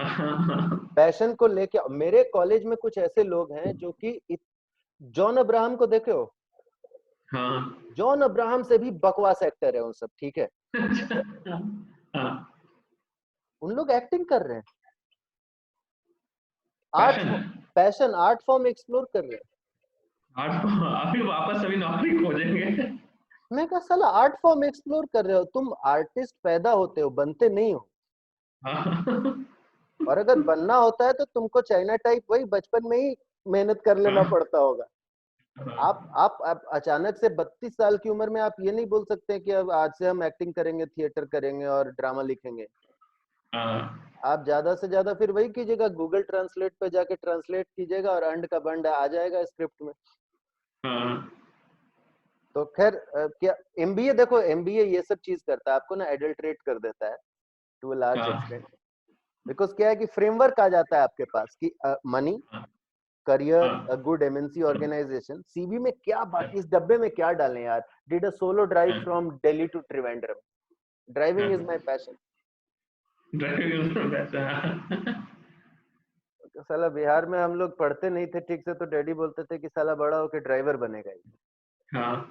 पैशन को लेके मेरे कॉलेज में कुछ ऐसे लोग हैं जो कि जॉन अब्राहम को देखे हो? हाँ। जॉन अब्राहम से भी बकवास एक्टर है उन सब, ठीक है? हाँ। उन लोग एक्टिंग कर रहे हैं, आर्ट, पैशन है। पैशन, आर्ट फॉर्म एक्सप्लोर कर रहे हैं। आज अभी वापस सभी नौकरी खोजेंगे। मैं कहा साला आर्ट फॉर्म एक्सप्लोर कर रहे हो तुम, आर्टिस्ट पैदा होते हो, बनते नहीं हो। हाँ। और अगर बनना होता है तो तुमको चाइना टाइप वही बचपन में ही मेहनत कर लेना हाँ। पड़ता होगा। हाँ। आप अचानक से 32 साल की उम्र में आप ये नहीं बोल सकते कि अब आज से हम एक्टिंग करेंगे, थिएटर करेंगे और ड्रामा लिखेंगे। हाँ। आप ज्यादा से ज्यादा फिर वही कीजिएगा, गूगल ट्रांसलेट पे जाके ट्रांसलेट कीजिएगा और अंड का बंड आ जाएगा स्क्रिप्ट में। हाँ। तो खैर क्या एमबीए, देखो एमबीए ये सब चीज करता है, आपको ना एडल्ट्रेट कर देता है टू अ लार्ज हाँ। एक्सटेंट। बिकॉज क्या है कि फ्रेमवर्क आ जाता है आपके पास कि मनी, करियर, हाँ। A good MNC organisation, CV में क्या बात, इस डब्बे में क्या डालें यार? Did a solo drive from Delhi to Trivandrum, driving is my passion. साला बिहार में हम लोग पढ़ते नहीं थे ठीक से, तो डैडी बोलते थे कि साला बड़ा होके ड्राइवर बनेगा ही। हाँ।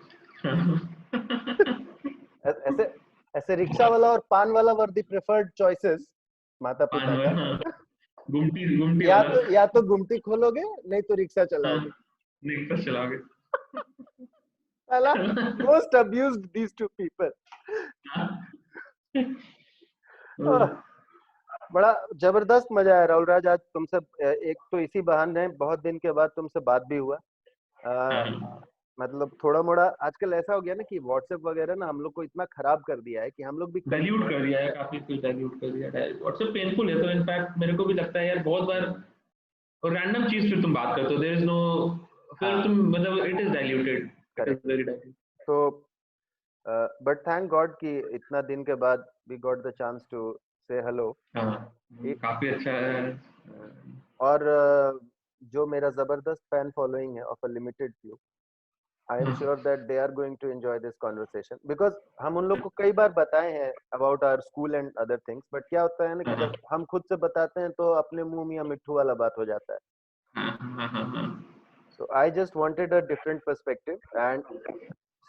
ऐसे ऐसे रिक्शा वाला और पान वाला वर द प्रेफर्ड चॉइसेस माता पिता का। गुमटी गुमटी या वाला। तो या तो गुमटी खोलोगे, नहीं तो रिक्शा हाँ, चलाओगे। निकल चलाओगे। साला most abused these two people. बड़ा जबरदस्त मजा आया राहुल राज आज तुमसे, एक तो इसी बहाने बहुत दिन के बाद तुमसे बात भी हुआ। अ, मतलब थोड़ा मोड़ा आजकल ऐसा हो गया ना कि व्हाट्सएप वगैरह ना हम लोग को इतना खराब कर दिया है कि हम लोग भी डाइल्यूट कर दिया है, काफी कुछ डाइल्यूट कर दिया है। व्हाट्सएप पेनफुल है, तो इनफैक्ट मेरे को भी लगता है यार बहुत बार, और रैंडम चीज फिर तुम बात करते हो, देयर इज नो, फिर हाँ तुम मतलब it is diluted, it is correct. Very diluted. तो बट थैंक गॉड कि इतना दिन के बाद we got the chance to say hello. हाँ, काफी अच्छा है। और जो मेरा जबरदस्त फैन फॉलोइंग है of a limited few, I am sure that they are going to enjoy this conversation, because हम उन लोग को कई बार बताए हैं about our school and other things, but क्या होता है ना कि जब हम खुद से बताते हैं तो अपने मुंह मियां मिट्ठू वाला बात हो जाता है। So I just wanted a different perspective and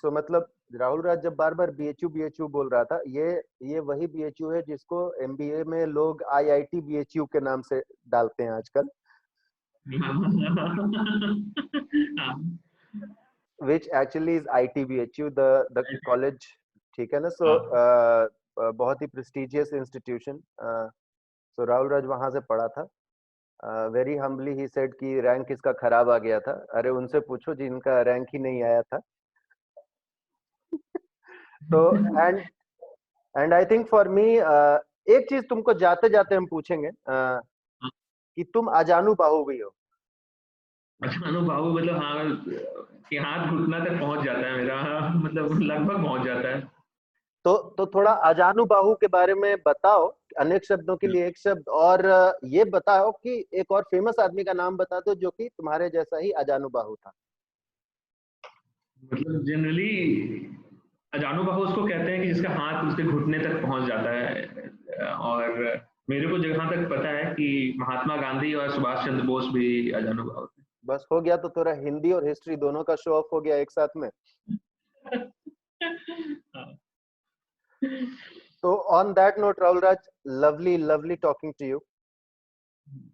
so मतलब राहुल राज जब बार बार बीएचयू बोल रहा था, ये वही बीएचयू है जिसको एमबीए में लोग आईआईटी बीएचयू के नाम से डालते हैं आजकल, which actually is ITBHU, the college, ठीक है ना? सो बहुत ही प्रेस्टिजियस इंस्टीट्यूशन। सो राहुल राज वहां से पढ़ा था। वेरी हम्बली ही सेड कि रैंक इसका खराब आ गया था। अरे उनसे पूछो जिनका रैंक ही नहीं आया था। तो and I think for me एक चीज तुमको जाते जाते हम पूछेंगे कि तुम अजानु बाहु भी हो। अचानक बाबू मतलब हाँ, कि हाथ घुटना तक पहुंच जाता है मेरा, मतलब लगभग पहुंच जाता है। तो थोड़ा अजानु बाहु के बारे में बताओ, अनेक शब्दों के लिए एक शब्द, और ये बताओ कि एक और फेमस आदमी का नाम बता दो जो कि तुम्हारे जैसा ही अजानु बाहु था। मतलब जनरली अजानु बाहु उसको कहते हैं कि जिसका हाथ उसके घुटने तक पहुंच जाता है, और मेरे को जहां तक पता है कि महात्मा गांधी और सुभाष चंद्र बोस भी अजानु बाहु थे। बस हो गया, तो थोड़ा हिंदी और हिस्ट्री दोनों का शो ऑफ हो गया एक साथ में। तो on that note Rahul Raj, lovely lovely talking to you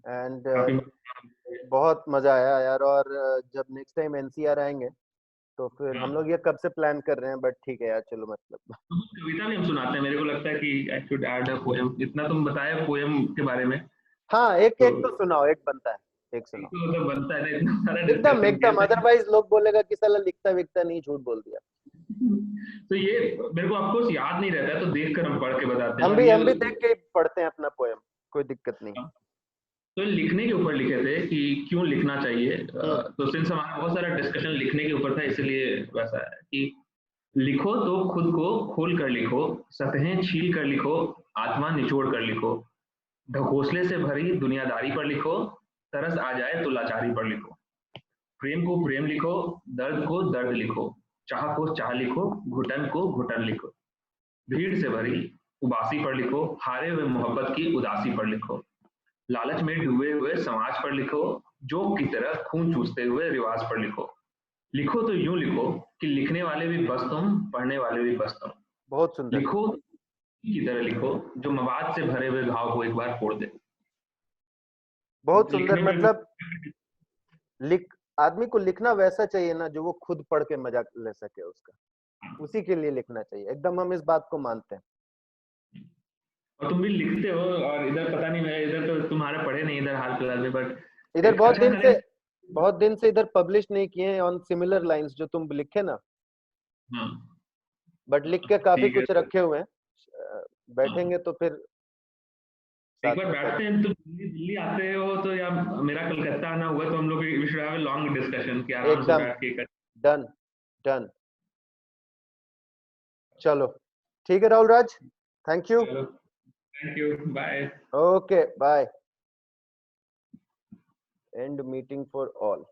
and काफी बहुत मजा आया यार। और जब नेक्स्ट टाइम एनसीआर आएंगे तो फिर हम लोग ये कब से प्लान कर रहे हैं, बट ठीक है यार चलो मतलब। कविता भी हम सुनाते हैं, मेरे को लगता है कि I should add a poem, इतना तुम बताया पोएम के बारे में, हाँ एक तो एक तो सुनाओ, एक बनता है, एक एक सुनाओ। तो मतलब बनता है ना, इतना सारा एकदम डिस्कशन किया एकदम, था। अदरवाइज लोग बोलेगा कि साला लिखता विकता नहीं, झूठ बोल दिया। तो ये मेरे को ऑफकोर्स याद नहीं रहता है, तो देखकर हम पढ़ के बताते हैं। हम और भी ये देख के पढ़ते हैं अपना पोएम, कोई दिक्कत नहीं। तो लिखने के ऊपर लिखे थे कि क्यों लिखना चाहिए। हम्म। तो सिंस हमारा बहुत सारा डिस्कशन लिखने के ऊपर था, इसलिए वैसा है कि लिखो तो खुद को खोल कर लिखो, सतहें छील कर लिखो, आत्मा निचोड़ कर लिखो, ढकोसले से भरी दुनियादारी पर लिखो, तरस आ जाए तो लाचारी पर लिखो, प्रेम को प्रेम लिखो, दर्द को दर्द लिखो, चाह को चाह लिखो, घुटन को घुटन लिखो, भीड़ से भरी उबासी पर लिखो, हारे हुए मोहब्बत की उदासी पर लिखो, लालच में डूबे हुए समाज पर लिखो, जोक की तरह खून चूसते हुए रिवाज पर लिखो। लिखो तो यूं लिखो कि लिखने वाले भी बस तुम, पढ़ने वाले भी बस तुम। बहुत सुंदर। लिखो की तरह लिखो जो मवाद से भरे हुए घाव को एक बार फोड़ दे। बहुत सुंदर, लिखने में मतलब आदमी को लिखना वैसा चाहिए ना जो वो खुद पढ़ के मजा ले सके उसका, उसी के लिए लिखना चाहिए। एकदम हम इस बात को मानते हैं। और तुम भी लिखते हो, और इधर पता नहीं, मैं इधर तो तुम्हारे पढ़े नहीं इधर हाल फिलहाल में, बट इधर एक अच्छा सा बहुत दिन से इधर पब्लिश नहीं किए हैं ऑन सिमिलर लाइंस जो तुम लिखे ना, हाँ बट लिख के काफी ठीक है। कुछ रखे हुए हैं। बैठेंगे तो फिर एक साथ बार में बैठते हैं, तो दिल्ली दिल्ली आते हो तो, या मेरा कलकत्ता आना हुआ तो हम लोग we should have a long discussion कि आराम से एकदम बैठ के डन डन। चलो ठीक है राहुल राज, थैंक यू। चलो thank you, bye. Okay bye. And meeting for all.